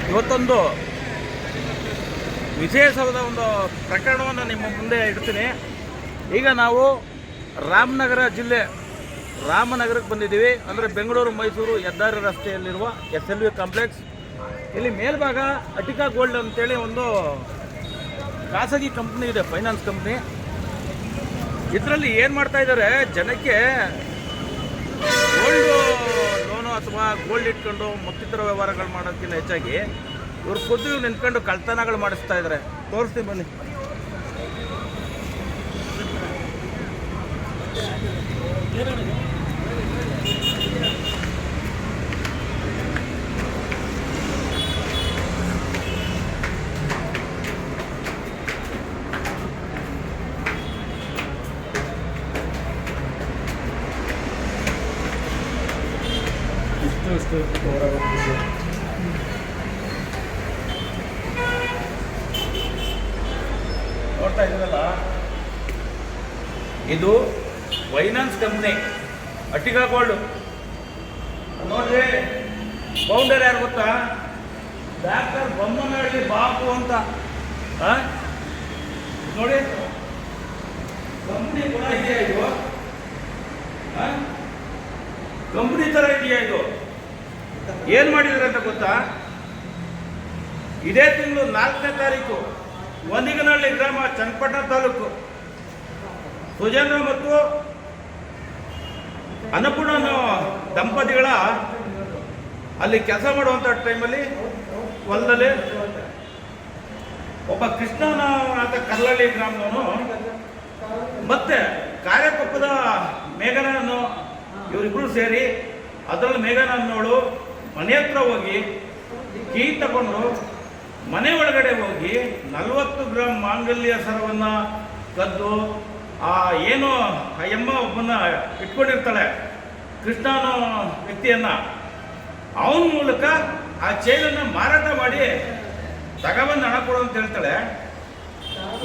ಇವತ್ತೊಂದು ವಿಶೇಷವಾದ ಒಂದು ಪ್ರಕರಣವನ್ನು ನಿಮ್ಮ ಮುಂದೆ ಇಡ್ತೀನಿ. ಈಗ ನಾವು ರಾಮನಗರ ಜಿಲ್ಲೆ ರಾಮನಗರಕ್ಕೆ ಬಂದಿದ್ದೀವಿ. ಅಂದರೆ ಬೆಂಗಳೂರು ಮೈಸೂರು ಹೆದ್ದಾರಿ ರಸ್ತೆಯಲ್ಲಿರುವ SLV ಕಾಂಪ್ಲೆಕ್ಸ್. ಇಲ್ಲಿ ಮೇಲ್ಭಾಗ ಅಟಿಕಾ ಗೋಲ್ಡ್ ಅಂತೇಳಿ ಒಂದು ಖಾಸಗಿ ಕಂಪ್ನಿ ಇದೆ, ಫೈನಾನ್ಸ್ ಕಂಪ್ನಿ. ಇದರಲ್ಲಿ ಏನು ಮಾಡ್ತಾ ಇದ್ದಾರೆ, ಜನಕ್ಕೆ ಗೋಲ್ಡ್ ಲೋನು ಅಥವಾ ಗೋಲ್ಡ್ ಇಟ್ಕೊಂಡು ಮತ್ತಿತರ ವ್ಯವಹಾರಗಳು ಮಾಡೋದಕ್ಕಿಂತ ಹೆಚ್ಚಾಗಿ ಇವ್ರು ಖುದ್ದು ನಿಂತ್ಕೊಂಡು ಕಳ್ತನಗಳು ಮಾಡಿಸ್ತಾ ಇದ್ದಾರೆ. ತೋರಿಸ್ತೀನಿ ಬನ್ನಿ. ನೋಡ್ತಾ ಇದ್ದೀರಲ್ಲ, ಇದು ಫೈನಾನ್ಸ್ ಕಂಪ್ನಿ ಅಟಿಕಾ ಗೋಲ್ಡ್. ನೋಡ್ರಿ, ಫೌಂಡರ್ ಯಾರು ಗೊತ್ತಾ? ಡಾಕ್ಟರ್ ಬೊಮ್ಮನಹಳ್ಳಿ ಬಾಪು ಅಂತ. ನೋಡಿ, ಕಂಪ್ನಿ ಕೂಡ ಇದೆಯಾ ಇದು? ಕಂಪ್ನಿ ತರ ಇದೆಯಾ ಇದು? ಏನ್ ಮಾಡಿದ್ರೆ ಅಂತ ಗೊತ್ತಾ? ಇದೇ ತಿಂಗಳು 4ನೇ ತಾರೀಕು ಒಂದಿಗನಹಳ್ಳಿ ಗ್ರಾಮ, ಚನ್ನಪಟ್ಟಣ ತಾಲೂಕು, ಸುಜೇಂದ್ರ ಮತ್ತು ಅನ್ನಪೂರ್ಣ ದಂಪತಿಗಳ ಅಲ್ಲಿ ಕೆಲಸ ಮಾಡುವಂಥ ಟೈಮಲ್ಲಿ ಹೊಲದಲ್ಲಿ ಒಬ್ಬ ಕೃಷ್ಣನ ಅಂತ ಕಲ್ಲಳ್ಳಿ ಗ್ರಾಮದವನು ಮತ್ತೆ ಕಾರ್ಯಕೊಪ್ಪದ ಮೇಘನನ್ನು ಇವರಿಬ್ಬರು ಸೇರಿ, ಅದರಲ್ಲಿ ಮೇಘನ ಅನ್ನೋಳು ಮನೆ ಹತ್ರ ಹೋಗಿ ಕೀ ತಗೊಂಡು ಮನೆ ಒಳಗಡೆ ಹೋಗಿ 40 ಗ್ರಾಮ್ ಮಾಂಗಲ್ಯ ಸರವನ್ನು ಕದ್ದು, ಏನು ಆ ಎಮ್ಮ ಒಬ್ಬನ ಇಟ್ಕೊಂಡಿರ್ತಾಳೆ, ಕೃಷ್ಣ ಅನ್ನೋ ವ್ಯಕ್ತಿಯನ್ನ, ಅವನ ಮೂಲಕ ಆ ಚೈನನ್ನು ಮಾರಾಟ ಮಾಡಿ ತಗೊಬಂದು ಹಣ ಕೊಡು ಅಂತ ಹೇಳ್ತಾಳೆ.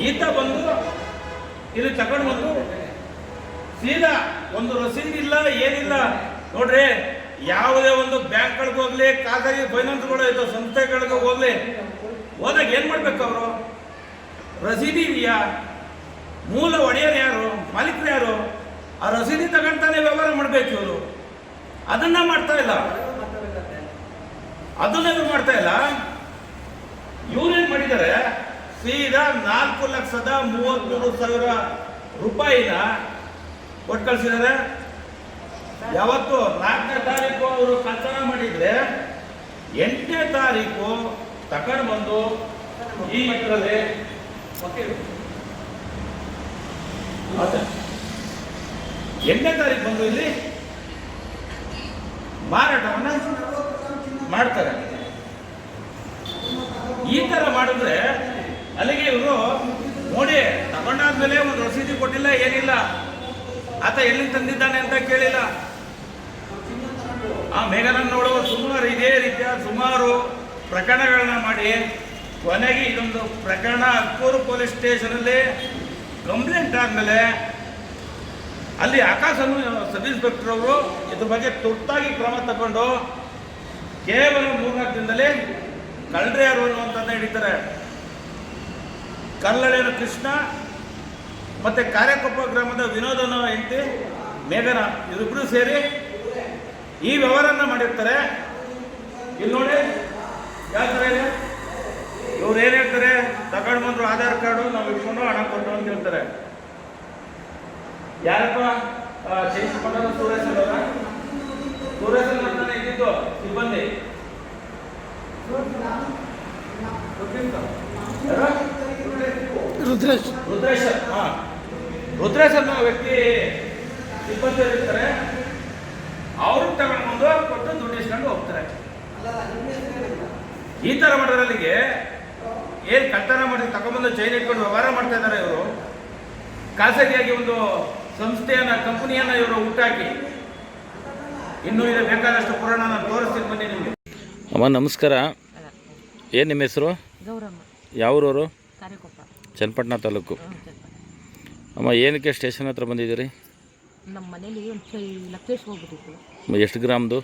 ಈತ ಬಂದು ಇಲ್ಲಿ ತಗೊಂಡು ಬಂದು ಸೀದಾ ಒಂದು ರಸೀದಿ ಇಲ್ಲ, ಏನಿಲ್ಲ. ನೋಡ್ರಿ, ಯಾವುದೇ ಒಂದು ಬ್ಯಾಂಕ್ಗಳಿಗೆ ಹೋಗ್ಲಿ, ಖಾಸಗಿ ಫೈನಾನ್ಸ್ಗಳು ಇದು ಸಂಸ್ಥೆಗಳಿಗೆ ಹೋಗ್ಲಿ, ಹೋದಾಗ ಏನ್ ಮಾಡ್ಬೇಕು ಅವರು? ರಸೀದಿ ಇದೆಯಾ? ಮೂಲ ಒಡೆಯರು ಯಾರು? ಮಾಲೀಕರು ಯಾರು? ಆ ರಸೀದಿ ತಗೊಂತಾನೆ ವ್ಯವಹಾರ ಮಾಡ್ಬೇಕು ಇವರು. ಅದನ್ನ ಮಾಡ್ತಾ ಇಲ್ಲ. ಇವ್ರೇನ್ ಮಾಡಿದ್ದಾರೆ, ಸೀದಾ 4,33,000 ರೂಪಾಯಿನ ಕೊಟ್ಟು ಕಳಿಸಿದ್ದಾರೆ. ಯಾವತ್ತು 4ನೇ ತಾರೀಕು ಅವರು ಕಳ್ತನ ಮಾಡಿದ್ರೆ 8ನೇ ತಾರೀಕು ತಗೊಂಡು ಬಂದು ಈ ಇದರಲ್ಲಿ 8ನೇ ತಾರೀಕು ಬಂದು ಇಲ್ಲಿ ಮಾರಾಟವನ್ನ ಮಾಡ್ತಾರೆ. ಈ ತರ ಮಾಡಿದ್ರೆ ಅಲ್ಲಿಗೆ ಇವರು ನೋಡಿ, ತಗೊಂಡಾದ್ಮೇಲೆ ಒಂದು ರಸೀದಿ ಕೊಟ್ಟಿಲ್ಲ, ಏನಿಲ್ಲ. ಆತ ಎಲ್ಲಿ ತಂದಿದ್ದಾನೆ ಅಂತ ಕೇಳಿಲ್ಲ. ಆ ಮೇಘನನ್ನೋಳು ಸುಮಾರು ಇದೇ ರೀತಿಯ ಸುಮಾರು ಪ್ರಕರಣಗಳನ್ನ ಮಾಡಿ ಕೊನೆಗೆ ಇದೊಂದು ಪ್ರಕರಣ ಅಕ್ಕೂರು ಪೊಲೀಸ್ ಸ್ಟೇಷನಲ್ಲಿ ಕಂಪ್ಲೇಂಟ್ ಆದಮೇಲೆ ಅಲ್ಲಿ ಆಕಾಶ್ ಸಬ್ ಇನ್ಸ್ಪೆಕ್ಟರ್ ಅವರು ಇದ್ರ ಬಗ್ಗೆ ತುರ್ತಾಗಿ ಕ್ರಮ ತಗೊಂಡು ಕೇವಲ 3-4 ದಿನದಲ್ಲಿ ಕಳ್ಳರು ಯಾರು ಅನ್ನುವಂಥದ್ದನ್ನ ಹಿಡಿತಾರೆ. ಕಲ್ಲಳೆಯ ಕೃಷ್ಣ ಮತ್ತೆ ಕಾರ್ಯಕೊಪ್ಪ ಗ್ರಾಮದ ವಿನೋದನ ಹೆಂಡತಿ ಮೇಘನ, ಇವರಿಬ್ಬರು ಸೇರಿ ಈ ವ್ಯವಹಾರನ ಮಾಡಿರ್ತಾರೆ. ಇಲ್ಲಿ ನೋಡಿ ಯಾವ ಥರ ಇದೆ. ಇವ್ರು ಏನು ಹೇಳ್ತಾರೆ, ತಗೊಂಡು ಬಂದ್ರು ಆಧಾರ್ ಕಾರ್ಡು ನಾವು ಇಟ್ಕೊಂಡು ಹಣ ಕೊಟ್ಟು ಅಂತ ಹೇಳ್ತಾರೆ. ಯಾರಪ್ಪ? ಚೈತನ್ಯ ಸುರೇಶ್ ಅವರ ಹತ್ರನೇ ಇದ್ದಿದ್ದು ಸಿಬ್ಬಂದಿ. ರುದ್ರೇಶ್ ಅನ್ನೋ ವ್ಯಕ್ತಿ ಸಿಬ್ಬಂದಿ ಇರ್ತಾರೆ. ಅವ್ರಿಗೆ ತಗೊಂಡು ಬಂದು ಕೊಟ್ಟು ದುಡ್ಡು ಇಸ್ಕೊಂಡು ಹೋಗ್ತಾರೆ. ಈ ತರ ಮಾಡೋದ್ರಲ್ಲಿಗೆ ಏನ್ ಕಳ್ತನ ಮಾಡಿ ತಗೊಂಡ್ಬಂದು ಚೈನ್ ಇಟ್ಕೊಂಡು ವ್ಯವಹಾರ ಮಾಡ್ತಾ ಇದ್ದಾರೆ ಇವರು. ಖಾಸಗಿಯಾಗಿ ಒಂದು ಸಂಸ್ಥೆಯನ್ನ, ಕಂಪನಿಯನ್ನ ಇವರು ಹುಟ್ಟಾಕಿ ಇನ್ನೂ ಇದೆ ಬೇಕಾದಷ್ಟು ಪುರಾಣ ನಾನು ತೋರಿಸ್ತೀನಿ ಬನ್ನಿ ನಿಮಗೆ. ಅಮ್ಮ ನಮಸ್ಕಾರ. ಏನು ನಿಮ್ಮ ಹೆಸರು? ಗೌರಮ್ಮ. ಯಾವೂರವರು? ಕಾರ್ಯಕೊಪ್ಪ, ಚನ್ನಪಟ್ಟಣ ತಾಲೂಕು. ಅಮ್ಮ ಏನಕ್ಕೆ ಸ್ಟೇಷನ್ ಹತ್ರ ಬಂದಿದ್ದೀರಿ? ನಮ್ಮ ಮನೇಲಿ ಲಕ್ಕೇಶ್ ಹೋಗ್ಬಿಟ್ಟಿತ್ತು. ಎಷ್ಟು ಗ್ರಾಮ್ದು?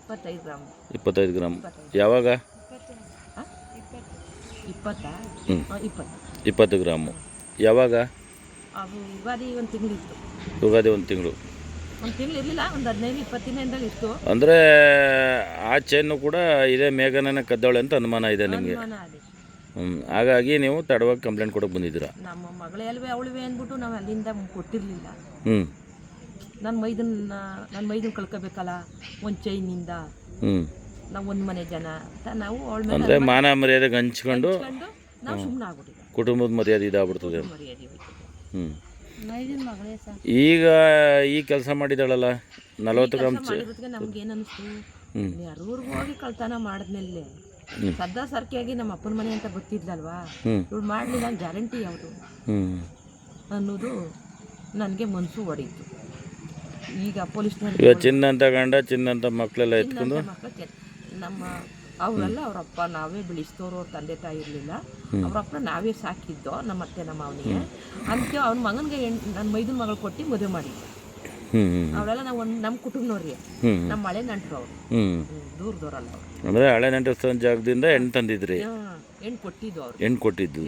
25 ಗ್ರಾಮ್. 25 ಗ್ರಾಮ್. ಯಾವಾಗ? 20 ಹ್ಮ್. 20 20 ಗ್ರಾಮು. ಯಾವಾಗ? ಅದು ಯುಗಾದಿ ಒಂದು ತಿಂಗಳಿತ್ತು. ಯುಗಾದಿ ಒಂದು ತಿಂಗಳು. ಒಂದು ತಿಂಗಳು ಇರಲಿಲ್ಲ, ಒಂದು 15-20 ದಿನದಲ್ಲಿ ಇತ್ತು. ಅಂದರೆ ಆ ಚೈನು ಕೂಡ ಇದೇ ಮೇಘನನೇ ಕದ್ದವಳೆ ಅಂತ ಅನುಮಾನ ಇದೆ ನಿಮಗೆ. ಅನುಮಾನ ಅದೇ. ಹಾಗಾಗಿ ನೀವು ತಡವಾಗಿ ಕಂಪ್ಲೇಂಟ್ ಕೊಡೋಕೆ ಬಂದಿದ್ದೀರಾ. ನಮ್ಮ ಮಗಳೇ ಅಲ್ವೇ ಅವಳಿವೆ ಅಂದ್ಬಿಟ್ಟು ನಾವು ಅಲ್ಲಿಂದ ಕೊಟ್ಟಿರಲಿಲ್ಲ. ಹ್ಞೂ ನನ್ನ ಮೈದನ್ನ ಕಳ್ಕೊಬೇಕಲ್ಲ ಒಂದು ಚೈನಿಂದ. ಹ್ಞೂ ನಾವು ಒಂದು ಮನೆ ಜನ ಅಂತ ನಾವು ಅವಳ ಮೇಲೆ ಅಂದರೆ ಮಾನ ಮರ್ಯಾದೆಗೆ ಹಂಚ್ಕೊಂಡು ನಾವು ಸುಮ್ಮನೆ ಆಗ್ಬಿಟ್ಟಿದ್ದೆ. ಕುಟುಂಬದ ಮರ್ಯಾದೆ ಇದಾಗ್ಬಿಡ್ತದೆ. ಮರ್ಯಾದೆ ಹೋಯ್ತು. ಹ್ಞೂ ಮೈದಿನ ಮಗಳೇ ಸರ್. ಈಗ ಈ ಕೆಲಸ ಮಾಡಿದಾಳಲ್ಲ 40 ಗ್ರಾಮ್ ಮಾಡಿರೋದಕ್ಕೆ ನಮ್ಗೆ ಏನು ಅನಿಸ್ತು, ಯಾರೂರ್ಗೂ ಹೋಗಿ ಕಳ್ತನ ಮಾಡಿದ್ಮೇಲೆ ಸದಾ ಸರ್ಕಿಯಾಗಿ ನಮ್ಮ ಅಪ್ಪನ ಮನೆ ಅಂತ ಗೊತ್ತಿದ್ಲಲ್ವಾ, ಇವಳು ಮಾಡಲಿಲ್ಲ ಗ್ಯಾರಂಟಿ ಯಾವುದು ಅನ್ನೋದು ನನಗೆ ಮನಸ್ಸು ಹೊಡೀತು. ಈಗ ಪೊಲೀಸ್ನವ್ರು ಈಗ ಚಿನ್ನ ಅಂತ ಗಂಡ ಚಿನ್ನ ಅಂತ ಮಕ್ಕಳೆಲ್ಲ ಎತ್ಕೊಂಡು ನಮ್ಮ ಅವರೆಲ್ಲ ಅವರಪ್ಪ ನಾವೇ ಬೆಳೆಸ್ತವ್ರು, ಅವ್ರ ತಂದೆ ತಾಯಿ ಇರಲಿಲ್ಲ, ಅವರಪ್ಪ ನಾವೇ ಸಾಕಿದ್ದೋ ನಮ್ಮ ಅತ್ತೆ ನಮ್ಮ ಅವನಿಗೆ ಅಂತ ಅವ್ನ ಮಗನಿಗೆ ನನ್ನ ಮೈದನ ಮಗಳು ಕೊಟ್ಟು ಮದುವೆ ಮಾಡಿದ್ದ. ಅವಳೆಲ್ಲ ನಾವು ನಮ್ಮ ಕುಟುಂಬನವ್ರಿಗೆ, ನಮ್ಮ ಹಳೆ ನೆಂಟರು ಅವರು, ದೂರದವ್ರಲ್ಲ ಅವರು. ಅಂದರೆ ಹಳೆ ನೆಂಟರ ಜಾಗದಿಂದ ಹೆಣ್ಣು ತಂದಿದ್ರಿ? ಹೆಣ್ಣು ಕೊಟ್ಟಿದ್ದು ಅವರು. ಹೆಣ್ಣು ಕೊಟ್ಟಿದ್ದು.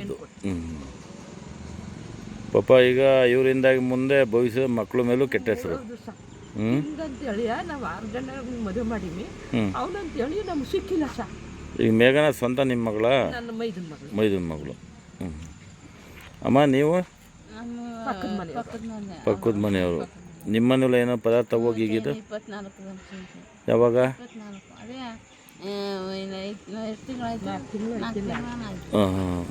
ಪಾಪ ಈಗ ಇವರಿಂದಾಗಿ ಮುಂದೆ ಭವಿಷ್ಯ ಮಕ್ಕಳ ಮೇಲೂ ಕೆಟ್ಟ ಹೆಸರು. ಹಿಂಗಂತೇಳಿ ನಾವು 6 ಜನ ಮದುವೆ ಮಾಡೀವಿ, ಅವನಂತೇಳಿ ನಮ್ಗೆ ಸಿಕ್ಕಿಲ್ಲ ಸರ್. ಈಗ ಮೇಘನ ಸ್ವಂತ ನಿಮ್ಮ ಮಗಳ? ನನ್ನ ಮೈದನ ಮಗಳು. ಮೈದನ ಮಗಳು. ಅಮ್ಮ ನೀವು? ಪಕ್ಕದ ಮನೆಯವರು. ನಿಮ್ಮ ಮನೇಲಿ ಏನೋ ಪದಾರ್ಥ ಹೋಗಿ ಈಗಿದ್ದು? 24 ಯಾವಾಗ? ಹಾಂ ಹಾಂ.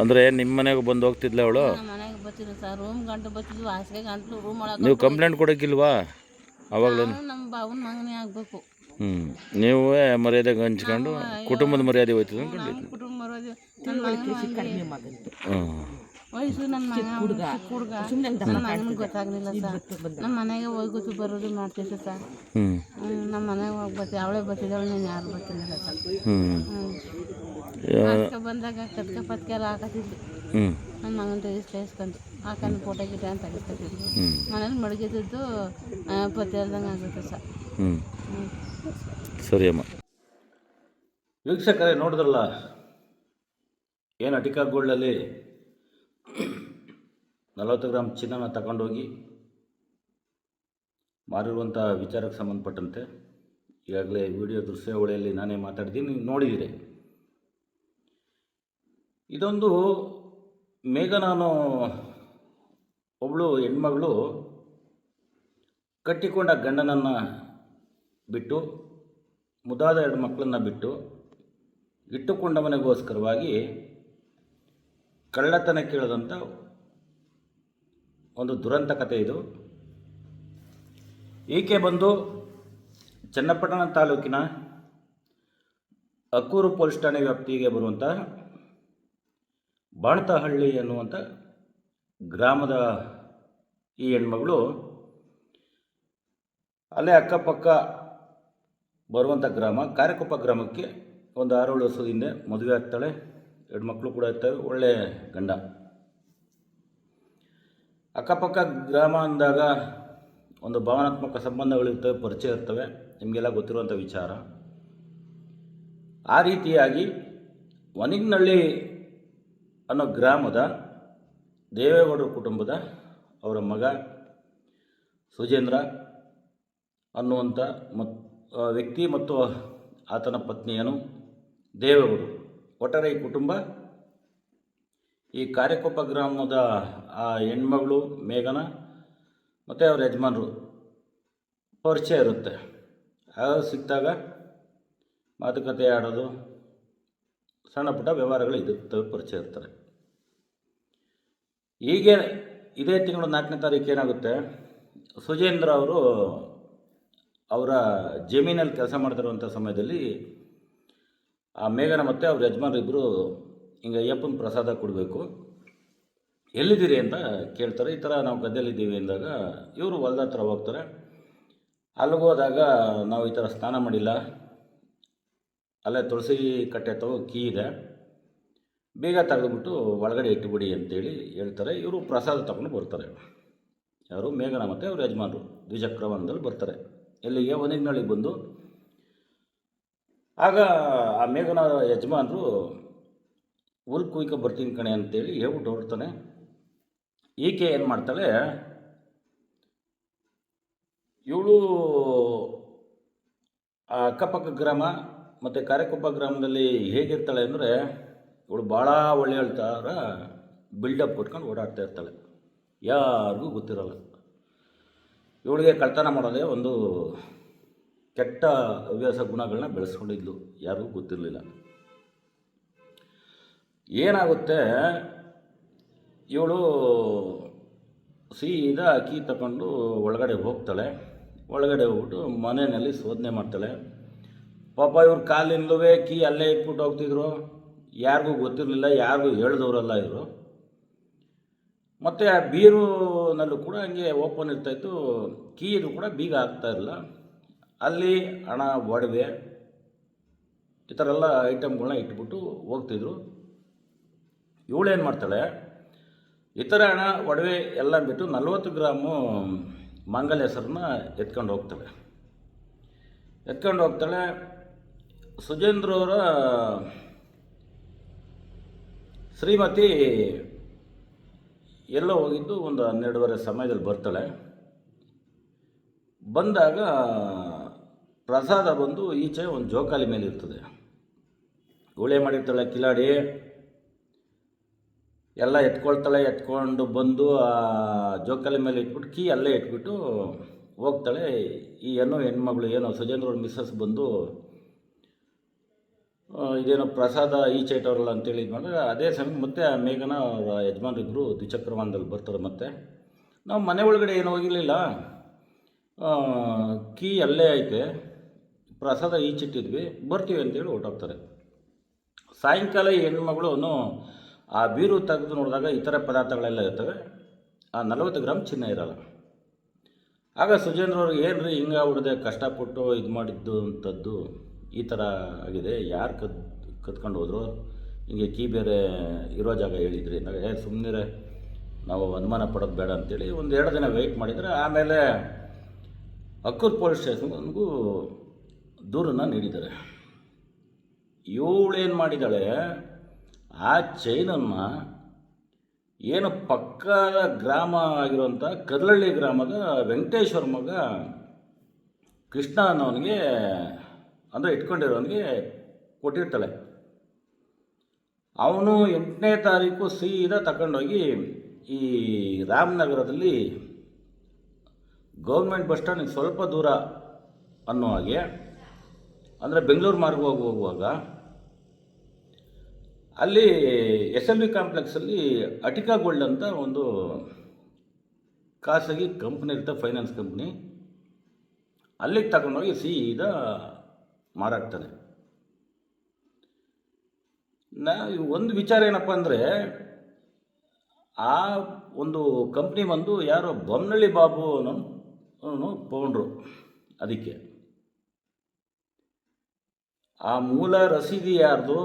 ಅಂದರೆ ನಿಮ್ಮ ಮನೆಗೆ ಬಂದು ಹೋಗ್ತಿದ್ಲ ಅವಳು? ಮನೆಗೆ ಬರ್ತಿದ್ರು ಸರ್, ರೂಮ್ ಗಂಟು ಬರ್ತಿದ್ವು, ಹಾಸಿಗೆ ಗಂಟಲು ರೂಮ್ ಒಳಗೆ. ನೀವು ಕಂಪ್ಲೇಂಟ್ ಕೊಡೋಕ್ಕಿಲ್ವಾ ಅವಾಗಲೇ? ನಮ್ಮ ಬಾವನ ಮಗನೇ ಆಗಬೇಕು. ನೀವು ಮರ್ಯಾದೆಗೆ ಹಂಚ್ಕೊಂಡು ಕುಟುಂಬದ ಮರ್ಯಾದೆ ಹೋಯ್ತದೆ ಅಂದ್ಕೊಂಡಿದ್ದು. ಕುಟುಂಬ ಬರೋದು ನನ್ನ ವಯಸ್ಸು ನನ್ನ ಮಗ ಹುಡುಗ ನನ್ನ ಮಗನಿಗೆ ಗೊತ್ತಾಗಲಿಲ್ಲ ಸರ್. ನಮ್ಮ ಮನೆಗೆ ಹೋಗಿ ಗೊತ್ತು ಬರೋದು ಮಾಡ್ತಿದ್ದೆ ಸರ್. ನಮ್ಮ ಮನೆಗೆ ಹೋಗಿ ಬರ್ತೀವಿ, ಅವಳೇ ಬರ್ತಿದ್ದಾಳೆ, ನಾನು ಯಾರು ಬರ್ತಿಲ್ಲ ಸರ್. ಬಂದಾಗ ಕತ್ಕ ಪತ್ಕ ಎಲ್ಲ ಹಾಕತ್ತಿದ್ವಿ. ನನ್ನ ಮಗನ ರಿಜಿಸ್ಟ್ರ್ ಇಸ್ಕೊಂಡು ಹಾಕೊಂಡು ಫೋಟೋ ಗಿಟ ಅಂತ ತೆಗಿಸ್ಕೊತಿದ್ವಿ. ಮನೇಲಿ ಮಡಗಿದ್ದು ಪತ್ತೆ ಇಲ್ದಂಗೆ ಆಗುತ್ತೆ ಸರ್. ಸರಿ ಅಮ್ಮ. ವೀಕ್ಷಕರೇ ನೋಡಿದ್ರಲ್ಲ, ಏನು ಅಟಿಕಾ ಗೋಲ್ಡಲ್ಲಿ 40 ಗ್ರಾಮ್ ಚಿನ್ನನ ತಗೊಂಡೋಗಿ ಮಾರಿರುವಂಥ ವಿಚಾರಕ್ಕೆ ಸಂಬಂಧಪಟ್ಟಂತೆ ಈಗಾಗಲೇ ವಿಡಿಯೋ ದೃಶ್ಯಾವಳಿಯಲ್ಲಿ ನಾನೇ ಮಾತಾಡಿದ್ದೀನಿ, ನೀವು ನೋಡಿದ್ದೀರಿ. ಇದೊಂದು ಮೇಘನಾನು ಒಬ್ಬಳು ಹೆಣ್ಮಗಳು ಕಟ್ಟಿಕೊಂಡ ಗಂಡನನ್ನು ಬಿಟ್ಟು, ಮುದ್ದಾದ 2 ಮಕ್ಕಳನ್ನು ಬಿಟ್ಟು, ಇಟ್ಟುಕೊಂಡ ಮನೆಗೋಸ್ಕರವಾಗಿ ಕಳ್ಳತನ ಕೇಳಿದಂಥ ಒಂದು ದುರಂತ ಕಥೆ ಇದು. ಈಕೆ ಬಂದು ಚನ್ನಪಟ್ಟಣ ತಾಲೂಕಿನ ಅಕ್ಕೂರು ಪೊಲೀಸ್ ಠಾಣೆ ವ್ಯಾಪ್ತಿಗೆ ಬರುವಂಥ ಬಾಣತಹಳ್ಳಿ ಎನ್ನುವಂಥ ಗ್ರಾಮದ ಈ ಹೆಣ್ಮಗಳು ಅಲ್ಲೇ ಅಕ್ಕಪಕ್ಕ ಬರುವಂಥ ಗ್ರಾಮ ಕಾರೆಕೊಪ್ಪ ಗ್ರಾಮಕ್ಕೆ ಒಂದು 6-7 ವರ್ಷದ ಹಿಂದೆ ಮದುವೆ ಆಗ್ತಾಳೆ. 2 ಮಕ್ಕಳು ಕೂಡ ಇರ್ತವೆ, ಒಳ್ಳೆಯ ಗಂಡ. ಅಕ್ಕಪಕ್ಕ ಗ್ರಾಮ ಅಂದಾಗ ಒಂದು ಭಾವನಾತ್ಮಕ ಸಂಬಂಧಗಳಿರ್ತವೆ, ಪರಿಚಯ ಇರ್ತವೆ, ನಿಮಗೆಲ್ಲ ಗೊತ್ತಿರುವಂಥ ವಿಚಾರ. ಆ ರೀತಿಯಾಗಿ ವನಿಗ್ನಳ್ಳಿ ಅನ್ನೋ ಗ್ರಾಮದ ದೇವೇಗೌಡರ ಕುಟುಂಬದ ಅವರ ಮಗ ಸುಜೇಂದ್ರ ಅನ್ನುವಂಥ ವ್ಯಕ್ತಿ ಮತ್ತು ಆತನ ಪತ್ನಿಯನು ದೇವೇಗೌಡರು, ಒಟ್ಟಾರೆ ಈ ಕುಟುಂಬ ಈ ಕಾರೆಕೊಪ್ಪ ಗ್ರಾಮದ ಆ ಹೆಣ್ಮಗಳು ಮೇಘನ ಮತ್ತು ಅವ್ರ ಯಜಮಾನರು ಪರಿಚಯ ಇರುತ್ತೆ. ಆಗ ಸಿಕ್ಕಿದಾಗ ಮಾತುಕತೆ ಆಡೋದು, ಸಣ್ಣ ಪುಟ್ಟ ವ್ಯವಹಾರಗಳು ಇದಿರ್ತವೆ, ಪರಿಚಯ ಇರ್ತಾರೆ. ಹೀಗೆ ಇದೇ ತಿಂಗಳು 4ನೇ ತಾರೀಕು ಏನಾಗುತ್ತೆ, ಸುಜೇಂದ್ರ ಅವರು ಅವರ ಜಮೀನಲ್ಲಿ ಕೆಲಸ ಮಾಡ್ತಿರುವಂಥ ಸಮಯದಲ್ಲಿ ಆ ಮೇಘನ ಮತ್ತು ಅವ್ರ ಯಜಮಾನರು ಇಬ್ಬರು ಹಿಂಗೆ ಅಯ್ಯಪ್ಪನ ಪ್ರಸಾದ ಕೊಡಬೇಕು, ಎಲ್ಲಿದ್ದೀರಿ ಅಂತ ಕೇಳ್ತಾರೆ. ಈ ಥರ ನಾವು ಗದ್ದೆಯಲ್ಲಿದ್ದೀವಿ ಅಂದಾಗ ಇವರು ಹೊಲ್ದ ಹತ್ರ ಹೋಗ್ತಾರೆ. ಅಲ್ಲಿಗೆ ಹೋದಾಗ ನಾವು ಈ ಥರ ಸ್ನಾನ ಮಾಡಿಲ್ಲ, ಅಲ್ಲೇ ತುಳಸಿ ಕಟ್ಟೆ ಕೀ ಇದೆ, ಬೇಗ ತೆಗೆದುಬಿಟ್ಟು ಒಳಗಡೆ ಇಟ್ಟುಬಿಡಿ ಅಂತೇಳಿ ಹೇಳ್ತಾರೆ. ಇವರು ಪ್ರಸಾದ ತಗೊಂಡು ಬರ್ತಾರೆ. ಯಾರು? ಮೇಘನ ಮತ್ತು ಅವ್ರ ಯಜಮಾನರು ದ್ವಿಚಕ್ರ ವಾಹನದಲ್ಲಿ ಬರ್ತಾರೆ. ಎಲ್ಲಿಗೆ? ವನಿಗ್ನಳ್ಳಿಗೆ ಬಂದು ಆಗ ಆ ಮೇಘನ ಯಜಮಾನರು ಹುಲ್ ಕುಯ್ಕೊ ಬರ್ತೀನಿ ಕಣೆ ಅಂತೇಳಿ ಹೇಳ್ಬಿಟ್ಟು ಹೊರಡ್ತಾನೆ. ಈಕೆ ಏನು ಮಾಡ್ತಾಳೆ, ಇವಳು ಆ ಅಕ್ಕಪಕ್ಕ ಗ್ರಾಮ ಮತ್ತು ಕಾರೆಕೊಪ್ಪ ಗ್ರಾಮದಲ್ಲಿ ಹೇಗಿರ್ತಾಳೆ ಅಂದರೆ, ಇವಳು ಭಾಳ ಒಳ್ಳೆಯ ಥರ ಬಿಲ್ಡಪ್ ಕೊಟ್ಕೊಂಡು ಓಡಾಡ್ತಾ ಇರ್ತಾಳೆ, ಯಾರಿಗೂ ಗೊತ್ತಿರೋಲ್ಲ. ಇವಳಿಗೆ ಕಳ್ತನ ಮಾಡೋದೇ ಒಂದು ಕೆಟ್ಟ ಹವ್ಯಾಸ ಗುಣಗಳನ್ನ ಬೆಳೆಸ್ಕೊಂಡಿದ್ಲು, ಯಾರಿಗೂ ಗೊತ್ತಿರಲಿಲ್ಲ. ಏನಾಗುತ್ತೆ, ಇವಳು ಸೀದಾ ಅಕ್ಕಿ ತಗೊಂಡು ಒಳಗಡೆ ಹೋಗ್ತಾಳೆ. ಒಳಗಡೆ ಹೋಗ್ಬಿಟ್ಟು ಮನೆಯಲ್ಲಿ ಶೋಧನೆ ಮಾಡ್ತಾಳೆ. ಪಾಪ ಇವ್ರ ಕಾಲಿಂದಲೂ ಕೀ ಅಲ್ಲೇ ಇಟ್ಬಿಟ್ಟು ಹೋಗ್ತಿದ್ರು, ಯಾರಿಗೂ ಗೊತ್ತಿರಲಿಲ್ಲ, ಯಾರಿಗೂ ಹೇಳಿದವರಲ್ಲ ಇವರು. ಮತ್ತು ಆ ಬೀರುನಲ್ಲೂ ಕೂಡ ಹಂಗೆ ಓಪನ್ ಇರ್ತಾಯಿತ್ತು, ಕೀದು ಕೂಡ ಬೀಗ ಆಗ್ತಾಯಿರಲಿಲ್ಲ. ಅಲ್ಲಿ ಹಣ, ಒಡವೆ ಈ ಥರ ಎಲ್ಲ ಐಟಮ್ಗಳನ್ನ ಇಟ್ಬಿಟ್ಟು ಹೋಗ್ತಿದ್ರು. ಇವಳೇನು ಮಾಡ್ತಾಳೆ, ಈ ಥರ ಹಣ, ಒಡವೆ ಎಲ್ಲ ಬಿಟ್ಟು 40 ಗ್ರಾಮು ಮಂಗಲ ಹೆಸರನ್ನ ಎತ್ಕೊಂಡು ಹೋಗ್ತಾಳೆ. ಸುಜೇಂದ್ರವರ ಶ್ರೀಮತಿ ಎಲ್ಲೋ ಹೋಗಿದ್ದು ಒಂದು 12:30 ಸಮಯದಲ್ಲಿ ಬರ್ತಾಳೆ. ಬಂದಾಗ ಪ್ರಸಾದ ಬಂದು ಈಚೆ ಒಂದು ಜೋಕಾಲಿ ಮೇಲೆ ಇರ್ತದೆ. ಇವಳೇ ಮಾಡಿರ್ತಾಳೆ ಕಿಲಾಡಿ, ಎಲ್ಲ ಎತ್ಕೊಂಡು ಬಂದು ಆ ಜೋಕಾಲಿ ಮೇಲೆ ಇಟ್ಬಿಟ್ಟು ಕೀ ಅಲ್ಲೇ ಇಟ್ಬಿಟ್ಟು ಹೋಗ್ತಾಳೆ. ಈ ಹೆಣ್ಮಗಳು ಏನೋ ಸುಜೇಂದ್ರವ್ರ ಮಿಸ್ಸಸ್ ಬಂದು ಇದೇನೋ ಪ್ರಸಾದ ಈಚೆ ಇಟ್ಟವ್ರಲ್ಲ ಅಂತೇಳಿ ಇದು ಮಾಡಿದ್ರೆ, ಅದೇ ಸಮಯ ಮತ್ತೆ ಮೇಘನ ಅವರ ಯಜಮಾನರಿಬ್ಬರು ದ್ವಿಚಕ್ರವಾಹನದಲ್ಲಿ ಬರ್ತಾರೆ. ಮತ್ತು ನಾವು ಮನೆ ಒಳಗಡೆ ಏನು ಹೋಗಿರಲಿಲ್ಲ, ಕೀ ಅಲ್ಲೇ ಐತೆ, ಪ್ರಸಾದ ಈಚಿಟ್ಟಿದ್ವಿ, ಬರ್ತೀವಿ ಅಂತೇಳಿ ಹೊರಟೋಗ್ತಾರೆ. ಸಾಯಂಕಾಲ ಈ ಹೆಣ್ಮಗಳು ಆ ಬೀರು ತೆಗೆದು ನೋಡಿದಾಗ ಈ ಥರ ಪದಾರ್ಥಗಳೆಲ್ಲ ಇರ್ತವೆ, ಆ 40 ಗ್ರಾಮ್ ಚಿನ್ನ ಇರೋಲ್ಲ. ಆಗ ಸುಜೇಂದ್ರ ಅವ್ರಿಗೆ, ಏನು ರೀ ಹಿಂಗೆ ಹೊಡೆದೆ, ಕಷ್ಟಪಟ್ಟು ಇದು ಮಾಡಿದ್ದು ಅಂಥದ್ದು ಈ ಥರ ಆಗಿದೆ, ಯಾರು ಕತ್ಕೊಂಡು ಹೋದರು, ಹಿಂಗೆ ಕೀ ಬೇರೆ ಇರೋ ಜಾಗ ಹೇಳಿದ್ರಿ ಅಂದಾಗ, ಸುಮ್ಮನೆ ನಾವು ಅನುಮಾನ ಪಡೋದು ಬೇಡ ಅಂತೇಳಿ 1-2 ದಿನ ವೆಯ್ಟ್ ಮಾಡಿದರೆ, ಆಮೇಲೆ ಅಕ್ಕೂರು ಪೊಲೀಸ್ ಸ್ಟೇಷನ್ಗೂ ದೂರನ್ನು ನೀಡಿದ್ದಾರೆ. ಇವಳೇನು ಮಾಡಿದ್ದಾಳೆ, ಆ ಚೈನನ್ನು ಏನು ಪಕ್ಕದ ಗ್ರಾಮ ಆಗಿರುವಂಥ ಕರ್ಲಳ್ಳಿ ಗ್ರಾಮದ ವೆಂಕಟೇಶ್ವರ ಮಗ ಕೃಷ್ಣ ಅನ್ನೋನಿಗೆ, ಅಂದರೆ ಇಟ್ಕೊಂಡಿರೋನಿಗೆ ಕೊಟ್ಟಿರ್ತಾಳೆ. ಅವನು 8ನೇ ತಾರೀಕು ಸೀದಾ ತಗೊಂಡೋಗಿ ಈ ರಾಮನಗರದಲ್ಲಿ ಗೌರ್ಮೆಂಟ್ ಬಸ್ ಸ್ಟ್ಯಾಂಡ್ ಸ್ವಲ್ಪ ದೂರ ಅನ್ನೋ ಹಾಗೆ, ಅಂದರೆ ಬೆಂಗಳೂರು ಮಾರ್ಗ ಹೋಗುವಾಗ ಅಲ್ಲಿ SLV ಕಾಂಪ್ಲೆಕ್ಸಲ್ಲಿ ಅಟಿಕಾ ಗೋಲ್ಡ್ ಅಂತ ಒಂದು ಖಾಸಗಿ ಕಂಪ್ನಿ ಇರುತ್ತೆ, ಫೈನಾನ್ಸ್ ಕಂಪ್ನಿ, ಅಲ್ಲಿಗೆ ತಗೊಂಡೋಗಿ ಸೀದಾ ಮಾರಾಡ್ತಾನೆ. ಒಂದು ವಿಚಾರ ಏನಪ್ಪ ಅಂದರೆ, ಆ ಒಂದು ಕಂಪ್ನಿ ಬಂದು ಯಾರೋ ಬೊಮ್ಮನಳ್ಳಿ ಬಾಬು ಅನ್ನೋ ಪೌಂಡ್ರು. ಅದಕ್ಕೆ ಆ ಮೂಲ ರಸೀದಿ ಯಾರ್ದು,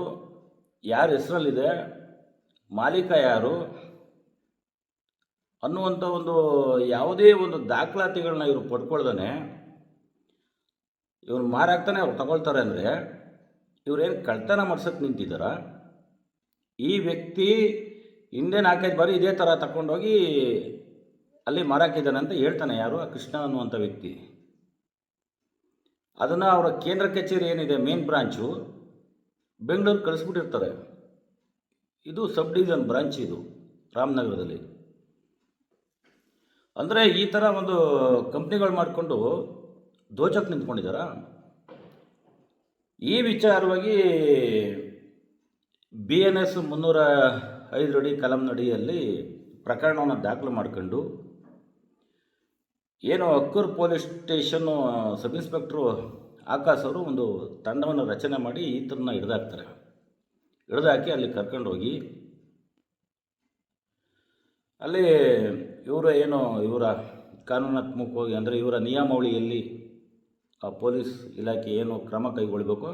ಯಾರ ಹೆಸರಲ್ಲಿದೆ, ಮಾಲೀಕ ಯಾರು ಅನ್ನುವಂಥ ಒಂದು ಯಾವುದೇ ಒಂದು ದಾಖಲಾತಿಗಳನ್ನ ಇವರು ಪಡ್ಕೊಳ್ದಾನೆ ಇವ್ರು ಮಾರಾಗ್ತಾನೆ, ಅವ್ರು ತಗೊಳ್ತಾರೆ. ಅಂದರೆ ಇವ್ರೇನು ಕಳ್ತನ ಮಾಡ್ಸೋಕ್ಕೆ ನಿಂತಿದ್ದಾರ? ಈ ವ್ಯಕ್ತಿ ಹಿಂದೆ 4-5 ಬಾರಿ ಇದೇ ಥರ ತಗೊಂಡೋಗಿ ಅಲ್ಲಿ ಮಾರಾಕಿದ್ದಾನೆ ಅಂತ ಹೇಳ್ತಾನೆ. ಯಾರು? ಆ ಕೃಷ್ಣ ಅನ್ನುವಂಥ ವ್ಯಕ್ತಿ. ಅದನ್ನು ಅವರ ಕೇಂದ್ರ ಕಚೇರಿ ಏನಿದೆ, ಮೇನ್ ಬ್ರಾಂಚು ಬೆಂಗಳೂರು ಕಳಿಸ್ಬಿಟ್ಟಿರ್ತಾರೆ. ಇದು ಸಬ್ ಡಿವಿಷನ್ ಬ್ರಾಂಚ್, ಇದು ರಾಮನಗರದಲ್ಲಿ. ಅಂದರೆ ಈ ಥರ ಒಂದು ಕಂಪ್ನಿಗಳು ಮಾಡಿಕೊಂಡು ದೋಚಕ್ಕೆ ನಿಂತ್ಕೊಂಡಿದ್ದಾರ. ಈ ವಿಚಾರವಾಗಿ BNS 305 ಅಡಿ ಕಲಂನಡಿಯಲ್ಲಿ ಪ್ರಕರಣವನ್ನು ದಾಖಲು ಮಾಡಿಕೊಂಡು ಏನು Akkur police station sub inspector Akash ಅವರು ಒಂದು ತಂಡವನ್ನು ರಚನೆ ಮಾಡಿ ಈತರನ್ನ ಹಿಡಿದಾಕಿ ಅಲ್ಲಿ ಕರ್ಕೊಂಡೋಗಿ ಅಲ್ಲಿ ಇವರ ಕಾನೂನಾತ್ಮಕವಾಗಿ, ಅಂದರೆ ಇವರ ನಿಯಮಾವಳಿಯಲ್ಲಿ ಆ ಪೊಲೀಸ್ ಇಲಾಖೆ ಏನು ಕ್ರಮ ಕೈಗೊಳ್ಳಬೇಕು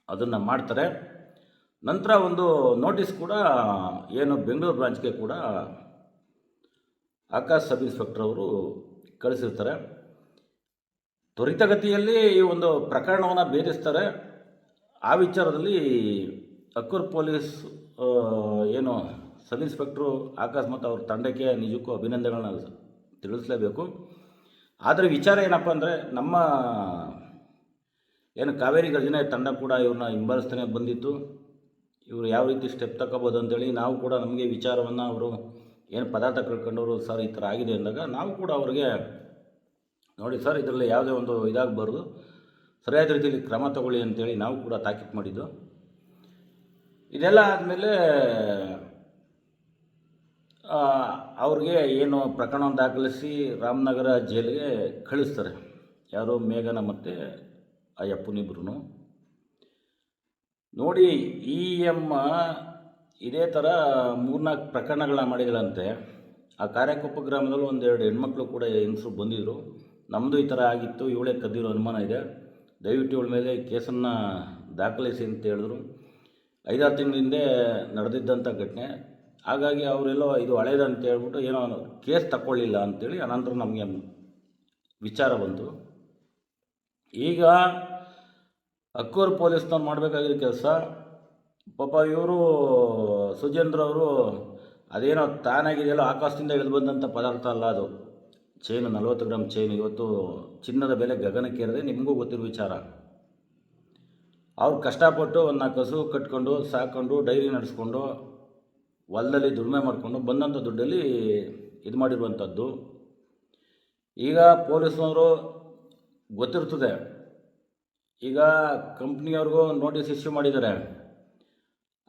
ಅದನ್ನು ಮಾಡ್ತಾರೆ. ನಂತರ ಒಂದು ನೋಟಿಸ್ ಕೂಡ ಏನು ಬೆಂಗಳೂರು ಬ್ರಾಂಚ್ಗೆ ಕೂಡ ಆಕಾಶ್ ಸಬ್ ಇನ್ಸ್ಪೆಕ್ಟರ್ ಅವರು ಕಳಿಸಿರ್ತಾರೆ. ತ್ವರಿತಗತಿಯಲ್ಲಿ ಈ ಒಂದು ಪ್ರಕರಣವನ್ನು ಭೇದಿಸ್ತಾರೆ. ಆ ವಿಚಾರದಲ್ಲಿ ಅಕ್ಕೂರು ಪೊಲೀಸ್ ಏನು ಸಬ್ ಇನ್ಸ್ಪೆಕ್ಟ್ರು ಆಕಾಶ್ ಮತ್ತು ಅವ್ರ ತಂಡಕ್ಕೆ ನಿಜಕ್ಕೂ ಅಭಿನಂದನೆಗಳನ್ನ ತಿಳಿಸಲೇಬೇಕು. ಆದರೆ ವಿಚಾರ ಏನಪ್ಪ ಅಂದರೆ, ನಮ್ಮ ಏನು ಕಾವೇರಿ ಗರ್ಜನೆ ತಂಡ ಕೂಡ ಇವ್ರನ್ನ ಹಿಂಬಾಲಿಸ್ತಾನೆ ಬಂದಿತ್ತು. ಇವರು ಯಾವ ರೀತಿ ಸ್ಟೆಪ್ ತಗೋಬೋದು ಅಂತೇಳಿ ನಾವು ಕೂಡ ನಮಗೆ ವಿಚಾರವನ್ನು ಅವರು ಏನು ಪದಾರ್ಥ ಕಳ್ಕೊಂಡವರು ಸರ್ ಈ ಥರ ಆಗಿದೆ ಅಂದಾಗ ನಾವು ಕೂಡ ಅವ್ರಿಗೆ ನೋಡಿ ಸರ್ ಇದರಲ್ಲಿ ಯಾವುದೇ ಒಂದು ಇದಾಗಬಾರ್ದು, ಸರಿಯಾದ ರೀತಿಯಲ್ಲಿ ಕ್ರಮ ತಗೊಳ್ಳಿ ಅಂತೇಳಿ ನಾವು ಕೂಡ ತಾಕೀತು ಮಾಡಿದ್ದು. ಇದೆಲ್ಲ ಆದಮೇಲೆ ಅವ್ರಿಗೆ ಏನು ಪ್ರಕರಣವನ್ನು ದಾಖಲಿಸಿ ರಾಮನಗರ ಜೈಲಿಗೆ ಕಳಿಸ್ತಾರೆ. ಯಾರು ಮೇಘನ ಮತ್ತು ಆ ಅಪ್ಪನಿಬ್ರು ನೋಡಿ. ಈ ಅಮ್ಮ ಇದೇ ಥರ 3-4 ಪ್ರಕರಣಗಳನ್ನ ಮಾಡಿದಳಂತೆ. ಆ ಕಾರ್ಯಕೊಪ್ಪ ಗ್ರಾಮದಲ್ಲಿ 1-2 ಹೆಣ್ಮಕ್ಳು ಕೂಡ ಹೆಂಗಸರು ಬಂದಿದ್ದರು. ನಮ್ಮದು ಈ ಥರ ಆಗಿತ್ತು, ಇವಳೇ ಕದ್ದಿರೋ ಅನುಮಾನ ಇದೆ, ದಯವಿಟ್ಟು ಇವಳ ಮೇಲೆ ಕೇಸನ್ನು ದಾಖಲಿಸಿ ಅಂತ ಹೇಳಿದ್ರು. 5-6 ತಿಂಗಳ ಹಿಂದೆ ನಡೆದಿದ್ದಂಥ ಘಟನೆ. ಹಾಗಾಗಿ ಅವರೆಲ್ಲೋ ಇದು ಹಳೇದಂತ ಹೇಳ್ಬಿಟ್ಟು ಏನೋ ಕೇಸ್ ತಗೊಳ್ಳಿಲ್ಲ ಅಂಥೇಳಿ ಅನಂತರ ನಮಗೆ ವಿಚಾರ ಬಂತು. ಈಗ ಅಕ್ಕೂರು ಪೊಲೀಸ್ನವ್ರು ಮಾಡಬೇಕಾಗಿರೋ ಕೆಲಸ, ಪಾಪ ಇವರು ಸುಜೇಂದ್ರ ಅವರು ಅದೇನೋ ತಾನಾಗಿದೆಯಲ್ಲ ಆಕಾಶದಿಂದ ಇಳಿದು ಬಂದಂಥ ಪದಾರ್ಥ ಅಲ್ಲ ಅದು. ಚೈನು 40 ಗ್ರಾಮ್ ಚೈನು ಇವತ್ತು ಚಿನ್ನದ ಬೆಲೆ ಗಗನಕ್ಕೇರಿದೆ, ನಿಮಗೂ ಗೊತ್ತಿರೋ ವಿಚಾರ. ಅವ್ರು ಕಷ್ಟಪಟ್ಟು 4 ಹಸು ಕಟ್ಕೊಂಡು ಸಾಕೊಂಡು ಡೈರಿ ನಡೆಸ್ಕೊಂಡು ಹೊಲದಲ್ಲಿ ದುಡಿಮೆ ಮಾಡಿಕೊಂಡು ಬಂದಂಥ ದುಡ್ಡಲ್ಲಿ ಇದು ಮಾಡಿರುವಂಥದ್ದು. ಈಗ ಪೊಲೀಸ್ನವರು ಗೊತ್ತಿರ್ತದೆ, ಈಗ ಕಂಪ್ನಿಯವ್ರಿಗೂ ನೋಟಿಸ್ ಇಶ್ಯೂ ಮಾಡಿದ್ದಾರೆ.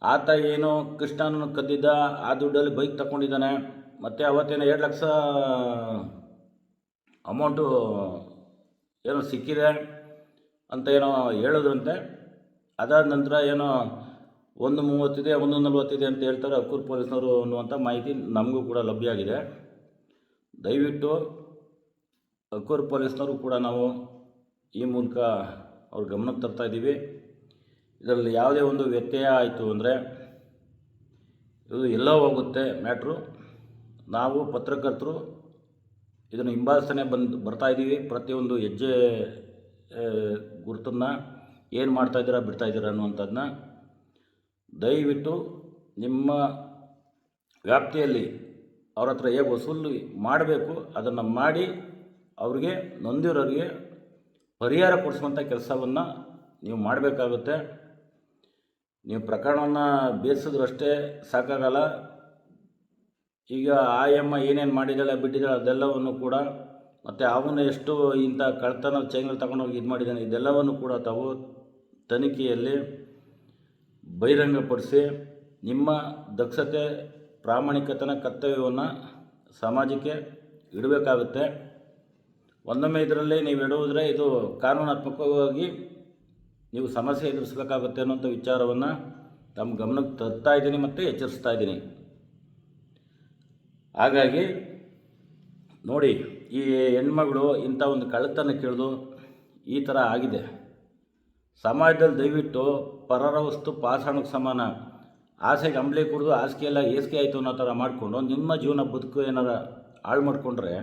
ಆತ ಏನು ಕೃಷ್ಣನನ್ನು ಕದ್ದಿದ್ದ, ಆ ದುಡ್ಡಲ್ಲಿ ಬೈಕ್ ತಗೊಂಡಿದ್ದಾನೆ, ಮತ್ತು ಅವತ್ತೇನೋ 2 ಲಕ್ಷ ಅಮೌಂಟು ಏನೋ ಸಿಕ್ಕಿದೆ ಅಂತ ಏನೋ ಹೇಳಿದ್ರಂತೆ. ಅದಾದ ನಂತರ ಏನೋ 1:30 ಇದೆ 1:40 ಇದೆ ಅಂತ ಹೇಳ್ತಾರೆ ಅಕ್ಕೂರು ಪೊಲೀಸ್ನವರು ಅನ್ನುವಂಥ ಮಾಹಿತಿ ನಮಗೂ ಕೂಡ ಲಭ್ಯ ಆಗಿದೆ. ದಯವಿಟ್ಟು ಅಕ್ಕೂರು ಪೊಲೀಸ್ನವರು ಕೂಡ ನಾವು ಈ ಮೂಲಕ ಅವ್ರ ಗಮನಕ್ಕೆ ತರ್ತಾ ಇದ್ದೀವಿ. ಇದರಲ್ಲಿ ಯಾವುದೇ ಒಂದು ವ್ಯತ್ಯಯ ಆಯಿತು ಅಂದರೆ ಇದು ಎಲ್ಲೋ ಹೋಗುತ್ತೆ ಮ್ಯಾಟ್ರು. ನಾವು ಪತ್ರಕರ್ತರು ಇದನ್ನು ಹಿಂಬಾಲಿಸ್ತಾನೆ ಬರ್ತಾ ಇದ್ದೀವಿ. ಪ್ರತಿಯೊಂದು ಹೆಜ್ಜೆ ಗುರುತನ್ನು ಏನು ಮಾಡ್ತಾಯಿದ್ದೀರಾ ಬಿಡ್ತಾಯಿದ್ದೀರಾ ಅನ್ನುವಂಥದ್ದನ್ನ ದಯವಿಟ್ಟು ನಿಮ್ಮ ವ್ಯಾಪ್ತಿಯಲ್ಲಿ ಅವ್ರ ಹತ್ರ ಹೇಗೆ ವಸೂಲು ಮಾಡಬೇಕು ಅದನ್ನು ಮಾಡಿ ಅವ್ರಿಗೆ ನೊಂದಿರೋರಿಗೆ ಪರಿಹಾರ ಕೊಡಿಸುವಂಥ ಕೆಲಸವನ್ನು ನೀವು ಮಾಡಬೇಕಾಗುತ್ತೆ. ನೀವು ಪ್ರಕರಣವನ್ನು ಬೇಯಿಸಿದ್ರಷ್ಟೇ ಸಾಕಾಗಲ್ಲ. ಈಗ ಆ ಅಮ್ಮ ಏನೇನು ಮಾಡಿದ್ದಾಳೆ ಬಿಟ್ಟಿದ್ದಾಳೆ ಅದೆಲ್ಲವನ್ನು ಕೂಡ, ಮತ್ತು ಅವನು ಎಷ್ಟು ಇಂಥ ಕಳ್ತನ ಚೈನ್ಗಳು ತಗೊಂಡೋಗಿ ಇದು ಮಾಡಿದ್ದಾನೆ ಇದೆಲ್ಲವನ್ನು ಕೂಡ ತಾವು ತನಿಖೆಯಲ್ಲಿ ಬಹಿರಂಗಪಡಿಸಿ ನಿಮ್ಮ ದಕ್ಷತೆ ಪ್ರಾಮಾಣಿಕತನ ಕರ್ತವ್ಯವನ್ನು ಸಮಾಜಕ್ಕೆ ಇಡಬೇಕಾಗುತ್ತೆ. ಒಂದೊಮ್ಮೆ ಇದರಲ್ಲಿ ನೀವು ಇಡುವುದರೆ ಇದು ಕಾನೂನಾತ್ಮಕವಾಗಿ ನೀವು ಸಮಸ್ಯೆ ಎದುರಿಸಬೇಕಾಗುತ್ತೆ ಅನ್ನೋಂಥ ವಿಚಾರವನ್ನು ತಮ್ಮ ಗಮನಕ್ಕೆ ತರ್ತಾ ಇದ್ದೀನಿ ಮತ್ತು ಎಚ್ಚರಿಸ್ತಾ ಇದ್ದೀನಿ. ಹಾಗಾಗಿ ನೋಡಿ, ಈ ಹೆಣ್ಮಗಳು ಇಂಥ ಒಂದು ಕಳ್ಳತನ ಕೇಳಿದು ಈ ಥರ ಆಗಿದೆ. ಸಮಾಜದಲ್ಲಿ ದಯವಿಟ್ಟು ಪರರ ವಸ್ತು ಪಾಷಾಣಕ್ಕೆ ಸಮಾನ, ಆಸೆಗೆ ಅಂಬ್ಲಿ ಕುಡಿದು ಹಾಸಿಗೆ ಎಲ್ಲ ಏಸಿಗೆ ಆಯಿತು ಅನ್ನೋ ಥರ ಮಾಡಿಕೊಂಡು ನಿಮ್ಮ ಜೀವನ ಬದುಕು ಏನಾರ ಹಾಳು ಮಾಡಿಕೊಂಡ್ರೆ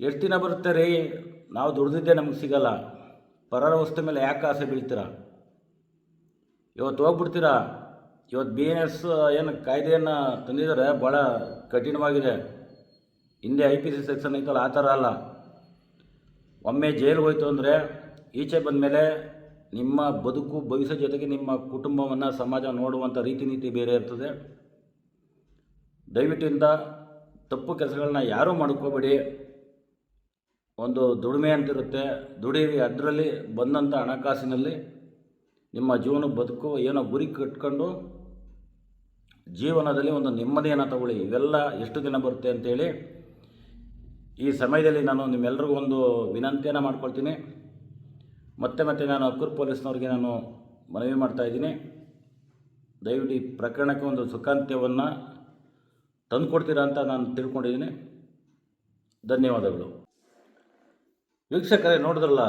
ಎಷ್ಟು ದಿನ ಬರುತ್ತೆ ರೀ? ನಾವು ದುಡ್ದಿದ್ದೇ ನಮಗೆ ಸಿಗಲ್ಲ. ಪರರ ವಸ್ತು ಮೇಲೆ ಯಾಕೆ ಆಸೆ ಬೀಳ್ತೀರಾ? ಇವತ್ತು ಹೋಗ್ಬಿಡ್ತೀರಾ. ಇವತ್ತು BNS ಏನು ಕಾಯ್ದೆಯನ್ನು ತಂದಿದ್ದಾರೆ, ಭಾಳ ಕಠಿಣವಾಗಿದೆ. ಹಿಂದೆ IPC ಸೆಕ್ಷನ್ ಐತಲ್ಲ, ಆ ಥರ ಅಲ್ಲ. ಒಮ್ಮೆ ಜೈಲಿಗೆ ಹೋಯ್ತು ಅಂದರೆ ಈಚೆ ಬಂದ ಮೇಲೆ ನಿಮ್ಮ ಬದುಕು ಭವಿಷ್ಯ ಜೊತೆಗೆ ನಿಮ್ಮ ಕುಟುಂಬವನ್ನು ಸಮಾಜ ನೋಡುವಂಥ ರೀತಿ ನೀತಿ ಬೇರೆ ಇರ್ತದೆ. ದಯವಿಟ್ಟು ಇಂಥ ತಪ್ಪು ಕೆಲಸಗಳನ್ನ ಯಾರೂ ಮಾಡ್ಕೋಬೇಡಿ. ಒಂದು ದುಡಿಮೆ ಅಂತಿರುತ್ತೆ, ದುಡೀರಿ. ಅದರಲ್ಲಿ ಬಂದಂಥ ಹಣಕಾಸಿನಲ್ಲಿ ನಿಮ್ಮ ಜೀವನ ಬದುಕು ಏನೋ ಗುರಿ ಕಟ್ಕೊಂಡು ಜೀವನದಲ್ಲಿ ಒಂದು ನೆಮ್ಮದಿಯನ್ನು ತಗೊಳ್ಳಿ. ಇವೆಲ್ಲ ಎಷ್ಟು ದಿನ ಬರುತ್ತೆ ಅಂತೇಳಿ ಈ ಸಮಯದಲ್ಲಿ ನಾನು ನಿಮ್ಮೆಲ್ಲರಿಗೂ ಒಂದು ವಿನಂತಿಯನ್ನು ಮಾಡ್ಕೊಳ್ತೀನಿ. ಮತ್ತೆ ನಾನು ಅಕ್ಕೂರು ಪೊಲೀಸ್ನವ್ರಿಗೆ ನಾನು ಮನವಿ ಮಾಡ್ತಾಯಿದ್ದೀನಿ, ದಯವಿಟ್ಟು ಈ ಪ್ರಕರಣಕ್ಕೆ ಒಂದು ಸುಖಾಂತ್ಯವನ್ನು ತಂದುಕೊಡ್ತೀರಾ ಅಂತ ನಾನು ತಿಳ್ಕೊಂಡಿದ್ದೀನಿ. ಧನ್ಯವಾದಗಳು. ವೀಕ್ಷಕರೇ, ನೋಡಿದ್ರಲ್ಲ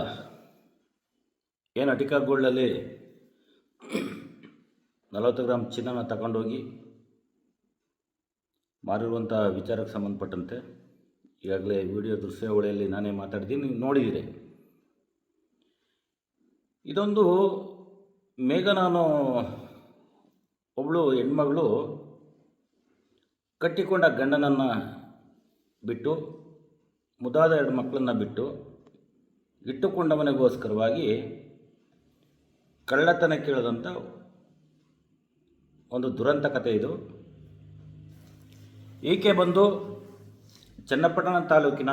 ಏನು ಅಟಿಕಾ ಗೋಲ್ಡಲ್ಲಿ 40 ಗ್ರಾಮ್ ಚಿನ್ನನ ತಗೊಂಡೋಗಿ ಮಾರಿರುವಂಥ ವಿಚಾರಕ್ಕೆ ಸಂಬಂಧಪಟ್ಟಂತೆ ಈಗಾಗಲೇ ವಿಡಿಯೋ ದೃಶ್ಯಾವಳಿಯಲ್ಲಿ ನಾನೇ ಮಾತಾಡಿದ್ದೀನಿ, ನೀವು ನೋಡಿದ್ದೀರಿ. ಇದೊಂದು ಮೇಘನಾನು ಒಬ್ಬಳು ಹೆಣ್ಮಗಳು ಕಟ್ಟಿಕೊಂಡ ಗಂಡನನ್ನು ಬಿಟ್ಟು ಮುದಾದ 2 ಮಕ್ಕಳನ್ನು ಬಿಟ್ಟು ಇಟ್ಟುಕೊಂಡ ಮನೆಗೋಸ್ಕರವಾಗಿ ಕಳ್ಳತನ ಕೇಳಿದಂಥ ಒಂದು ದುರಂತ ಕಥೆ ಇದು. ಈಕೆ ಬಂದು ಚನ್ನಪಟ್ಟಣ ತಾಲೂಕಿನ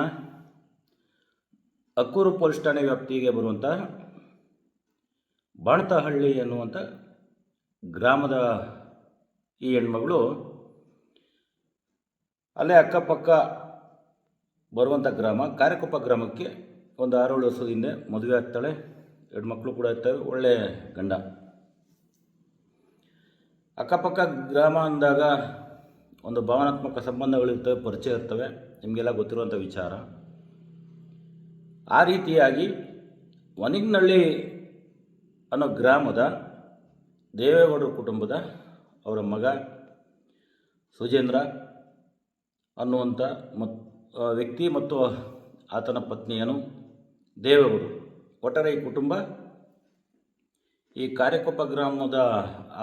ಅಕ್ಕೂರು ಪೊಲೀಸ್ ಠಾಣೆ ವ್ಯಾಪ್ತಿಗೆ ಬರುವಂಥ ಬಾಣತಹಳ್ಳಿ ಎನ್ನುವಂಥ ಗ್ರಾಮದ ಈ ಹೆಣ್ಮಗಳು ಅಲ್ಲೇ ಅಕ್ಕಪಕ್ಕ ಬರುವಂಥ ಗ್ರಾಮ ಕಾರೆಕೊಪ್ಪ ಗ್ರಾಮಕ್ಕೆ ಒಂದು 6-7 ವರ್ಷದ ಹಿಂದೆ ಮದುವೆ ಆಗ್ತಾಳೆ. 2 ಮಕ್ಕಳು ಕೂಡ ಇರ್ತವೆ, ಒಳ್ಳೆ ಗಂಡ. ಅಕ್ಕಪಕ್ಕ ಗ್ರಾಮ ಅಂದಾಗ ಒಂದು ಭಾವನಾತ್ಮಕ ಸಂಬಂಧಗಳಿರ್ತವೆ, ಪರಿಚಯ ಇರ್ತವೆ, ನಿಮಗೆಲ್ಲ ಗೊತ್ತಿರುವಂಥ ವಿಚಾರ. ಆ ರೀತಿಯಾಗಿ ವನಿಗ್ನಳ್ಳಿ ಅನ್ನೋ ಗ್ರಾಮದ ದೇವೇಗೌಡರ ಕುಟುಂಬದ ಅವರ ಮಗ ಸುಜೇಂದ್ರ ಅನ್ನುವಂಥ ವ್ಯಕ್ತಿ ಮತ್ತು ಆತನ ಪತ್ನಿಯನು ದೇವೇಗೌಡರು, ಒಟ್ಟಾರೆ ಈ ಕುಟುಂಬ ಈ ಕಾರೆಕೊಪ್ಪ ಗ್ರಾಮದ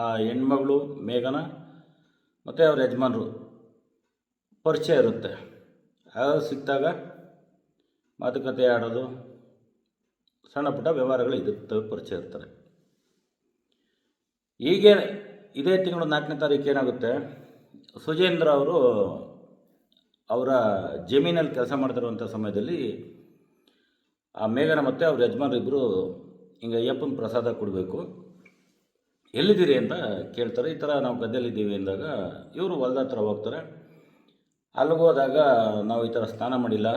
ಆ ಹೆಣ್ಮಗಳು ಮೇಘನ ಮತ್ತು ಅವ್ರ ಯಜಮಾನರು ಪರಿಚಯ ಇರುತ್ತೆ. ಆಗ ಸಿಕ್ಕಿದಾಗ ಮಾತುಕತೆ ಆಡೋದು, ಸಣ್ಣ ಪುಟ್ಟ ವ್ಯವಹಾರಗಳು ಇದಿರ್ತವೆ, ಪರಿಚಯ ಇರ್ತಾರೆ. ಹೀಗೆ ಇದೇ ತಿಂಗಳು 4ನೇ ತಾರೀಕು ಏನಾಗುತ್ತೆ, ಸುಜೇಂದ್ರ ಅವರು ಅವರ ಜಮೀನಲ್ಲಿ ಕೆಲಸ ಮಾಡ್ತಿರುವಂಥ ಸಮಯದಲ್ಲಿ ಆ ಮೇಘನ ಮತ್ತು ಅವ್ರ ಯಜಮಾನರು ಇಬ್ಬರು ಹಿಂಗೆ ಅಯ್ಯಪ್ಪನ ಪ್ರಸಾದ ಕೊಡಬೇಕು, ಎಲ್ಲಿದ್ದೀರಿ ಅಂತ ಕೇಳ್ತಾರೆ. ಈ ಥರ ನಾವು ಗದ್ದೆಯಲ್ಲಿದ್ದೀವಿ ಅಂದಾಗ ಇವರು ಹೊಲ್ದ ಹತ್ರ ಹೋಗ್ತಾರೆ. ಅಲ್ಲಿಗೆ ಹೋದಾಗ ನಾವು ಈ ಥರ ಸ್ನಾನ ಮಾಡಿಲ್ಲ,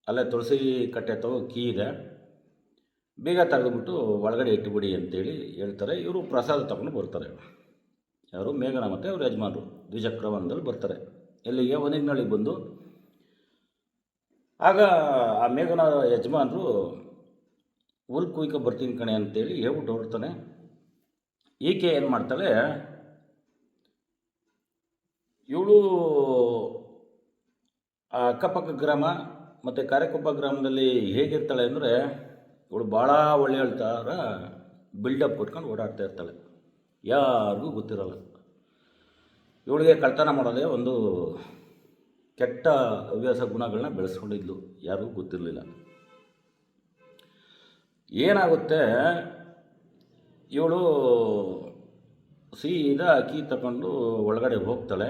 ಅಲ್ಲೇ ತುಳಸಿ ಕಟ್ಟೆ ತಗೋ ಕೀ ಇದೆ, ಬೇಗ ತೆಗೆದುಬಿಟ್ಟು ಒಳಗಡೆ ಇಟ್ಟುಬಿಡಿ ಅಂತೇಳಿ ಹೇಳ್ತಾರೆ. ಇವರು ಪ್ರಸಾದ ತಗೊಂಡು ಬರ್ತಾರೆ. ಯಾರು ಮೇಘನ ಮತ್ತು ಅವ್ರ ಯಜಮಾನರು ದ್ವಿಚಕ್ರ ವಾಹನದಲ್ಲಿ ಬರ್ತಾರೆ. ಎಲ್ಲಿಗೆ ವನಿಗ್ನಳ್ಳಿಗೆ ಬಂದು ಆಗ ಆ ಮೇಘನ ಯಜಮಾನರು ಹುಲ್ ಕುಯ್ಕೊ ಬರ್ತೀನಿ ಕಣೆ ಅಂತೇಳಿ ಹೇಳ್ಬಿಟ್ಟು ಹೊರಡ್ತಾನೆ. ಈಕೆ ಏನು ಮಾಡ್ತಾಳೆ, ಇವಳು ಆ ಅಕ್ಕಪಕ್ಕ ಗ್ರಾಮ ಮತ್ತು ಕಾರೆಕೊಪ್ಪ ಗ್ರಾಮದಲ್ಲಿ ಹೇಗಿರ್ತಾಳೆ ಅಂದರೆ, ಇವಳು ಭಾಳ ಒಳ್ಳೆ ಥರ ಬಿಲ್ಡಪ್ ಕೊಟ್ಕೊಂಡು ಓಡಾಡ್ತಾ ಇರ್ತಾಳೆ, ಯಾರಿಗೂ ಗೊತ್ತಿರೋಲ್ಲ. ಇವಳಿಗೆ ಕಳ್ತನ ಮಾಡೋದೇ ಒಂದು ಕೆಟ್ಟ ಹವ್ಯಾಸ ಗುಣಗಳನ್ನ ಬೆಳೆಸ್ಕೊಂಡಿದ್ಲು, ಯಾರಿಗೂ ಗೊತ್ತಿರಲಿಲ್ಲ. ಏನಾಗುತ್ತೆ, ಇವಳು ಸೀದಾ ಅಕ್ಕಿ ತಗೊಂಡು ಒಳಗಡೆ ಹೋಗ್ತಾಳೆ.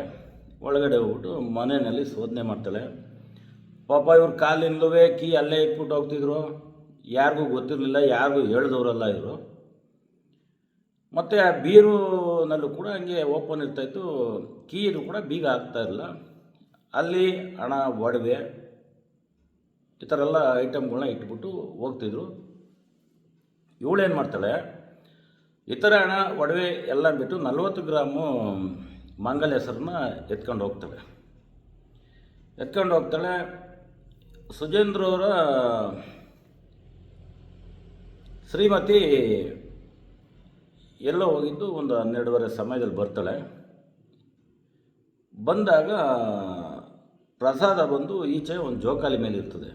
ಒಳಗಡೆ ಹೋಗ್ಬಿಟ್ಟು ಮನೆಯಲ್ಲಿ ಶೋಧನೆ ಮಾಡ್ತಾಳೆ. ಪಾಪ ಇವ್ರ ಕಾಲಿಂದಲೂ ಕೀ ಅಲ್ಲೇ ಇಟ್ಬಿಟ್ಟು ಹೋಗ್ತಿದ್ರು, ಯಾರಿಗೂ ಗೊತ್ತಿರಲಿಲ್ಲ, ಯಾರಿಗೂ ಹೇಳ್ದವರಲ್ಲ ಇವರು. ಮತ್ತು ಆ ಬೀರುನಲ್ಲೂ ಕೂಡ ಹಂಗೆ ಓಪನ್ ಇರ್ತಾಯಿತ್ತು, ಕೀರು ಕೂಡ ಬೀಗ ಆಗ್ತಾಯಿರಲಿಲ್ಲ. ಅಲ್ಲಿ ಹಣ, ಒಡವೆ ಈ ಥರ ಎಲ್ಲ ಐಟಮ್ಗಳನ್ನ ಇಟ್ಬಿಟ್ಟು ಹೋಗ್ತಿದ್ರು. ಇವಳೇನು ಮಾಡ್ತಾಳೆ, ಈ ಥರ ಹಣ, ಒಡವೆ ಎಲ್ಲ ಬಿಟ್ಟು 40 ಗ್ರಾಮು ಮಂಗಲ ಹೆಸರನ್ನ ಎತ್ಕೊಂಡು ಹೋಗ್ತಾಳೆ. ಸುಜೇಂದ್ರವರ ಶ್ರೀಮತಿ ಎಲ್ಲೋ ಹೋಗಿದ್ದು ಒಂದು 12:30 ಸಮಯದಲ್ಲಿ ಬರ್ತಾಳೆ. ಬಂದಾಗ ಪ್ರಸಾದ ಬಂದು ಈಚೆ ಒಂದು ಜೋಕಾಲಿ ಮೇಲೆ ಇರ್ತದೆ.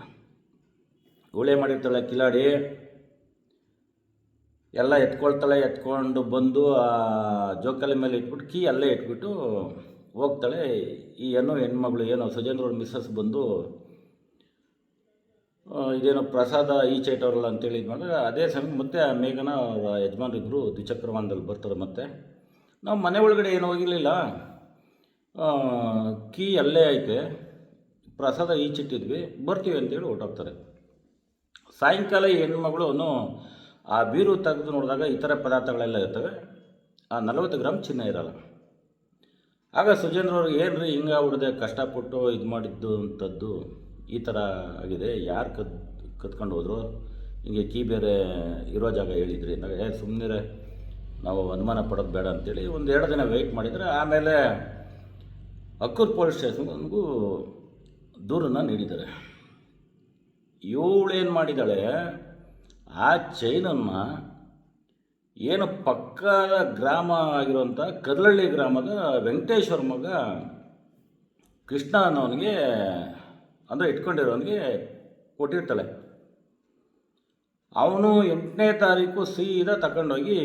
ಇವಳೇ ಮಾಡಿರ್ತಾಳೆ ಕಿಲಾಡಿ, ಎಲ್ಲ ಎತ್ಕೊಂಡು ಬಂದು ಆ ಜೋಕಾಲಿ ಮೇಲೆ ಇಟ್ಬಿಟ್ಟು ಕೀ ಅಲ್ಲೇ ಇಟ್ಬಿಟ್ಟು ಹೋಗ್ತಾಳೆ. ಈ ಹೆಣ್ಮಗಳು ಏನೋ ಸುಜೇಂದ್ರ ಮಿಸ್ಸಸ್ ಬಂದು ಇದೇನೋ ಪ್ರಸಾದ ಈಚೆ ಇಟ್ಟವ್ರಲ್ಲ ಅಂತೇಳಿ ಇದು ಮಾಡಿದ್ರೆ, ಅದೇ ಸಮಯ ಮತ್ತೆ ಆ ಮೇಘನ ಅವರ ಯಜಮಾನರಿಬ್ಬರು ದ್ವಿಚಕ್ರವಾಹನದಲ್ಲಿ ಬರ್ತಾರೆ. ಮತ್ತು ನಾವು ಮನೆ ಒಳಗಡೆ ಏನು ಹೋಗಿರಲಿಲ್ಲ, ಕೀ ಅಲ್ಲೇ ಐತೆ, ಪ್ರಸಾದ ಈಚಿಟ್ಟಿದ್ವಿ, ಬರ್ತೀವಿ ಅಂತೇಳಿ ಹೊರಟೋಗ್ತಾರೆ. ಸಾಯಂಕಾಲ ಈ ಹೆಣ್ಮಗಳು ಆ ಬೀರು ತೆಗೆದು ನೋಡಿದಾಗ ಈ ಥರ ಪದಾರ್ಥಗಳೆಲ್ಲ ಇರ್ತವೆ, ಆ 40 ಗ್ರಾಮ್ ಚಿನ್ನ ಇರಲ್ಲ. ಆಗ ಸುಜೇಂದ್ರ ಅವ್ರಿಗೆ ಏನು ರೀ ಹಿಂಗೆ ಹೊಡೆದೆ, ಕಷ್ಟಪಟ್ಟು ಇದು ಮಾಡಿದ್ದು ಅಂಥದ್ದು ಈ ಥರ ಆಗಿದೆ, ಯಾರು ಕತ್ಕೊಂಡು ಹೋದ್ರು, ಹಿಂಗೆ ಕೀ ಬೇರೆ ಇರೋ ಜಾಗ ಹೇಳಿದ್ರಿ ಅಂದಾಗ, ಸುಮ್ಮನೆ ನಾವು ಅನುಮಾನ ಪಡೋದು ಬೇಡ ಅಂತೇಳಿ 1-2 ದಿನ ವೆಯ್ಟ್ ಮಾಡಿದರೆ ಆಮೇಲೆ ಅಕ್ಕೂರು ಪೊಲೀಸ್ ಸ್ಟೇಷನ್ಗೂ ದೂರನ್ನು ನೀಡಿದ್ದಾರೆ. ಇವಳೇನು ಮಾಡಿದ್ದಾಳೆ, ಆ ಚೈನನ್ನು ಏನು ಪಕ್ಕದ ಗ್ರಾಮ ಆಗಿರುವಂಥ ಕರ್ಲಳ್ಳಿ ಗ್ರಾಮದ ವೆಂಕಟೇಶ್ವರ ಮಗ ಕೃಷ್ಣ ಅನ್ನೋನಿಗೆ, ಅಂದರೆ ಇಟ್ಕೊಂಡಿರೋನಿಗೆ ಕೊಟ್ಟಿರ್ತಾಳೆ. ಅವನು 8ನೇ ತಾರೀಕು ಸೀದಾ ತಗೊಂಡೋಗಿ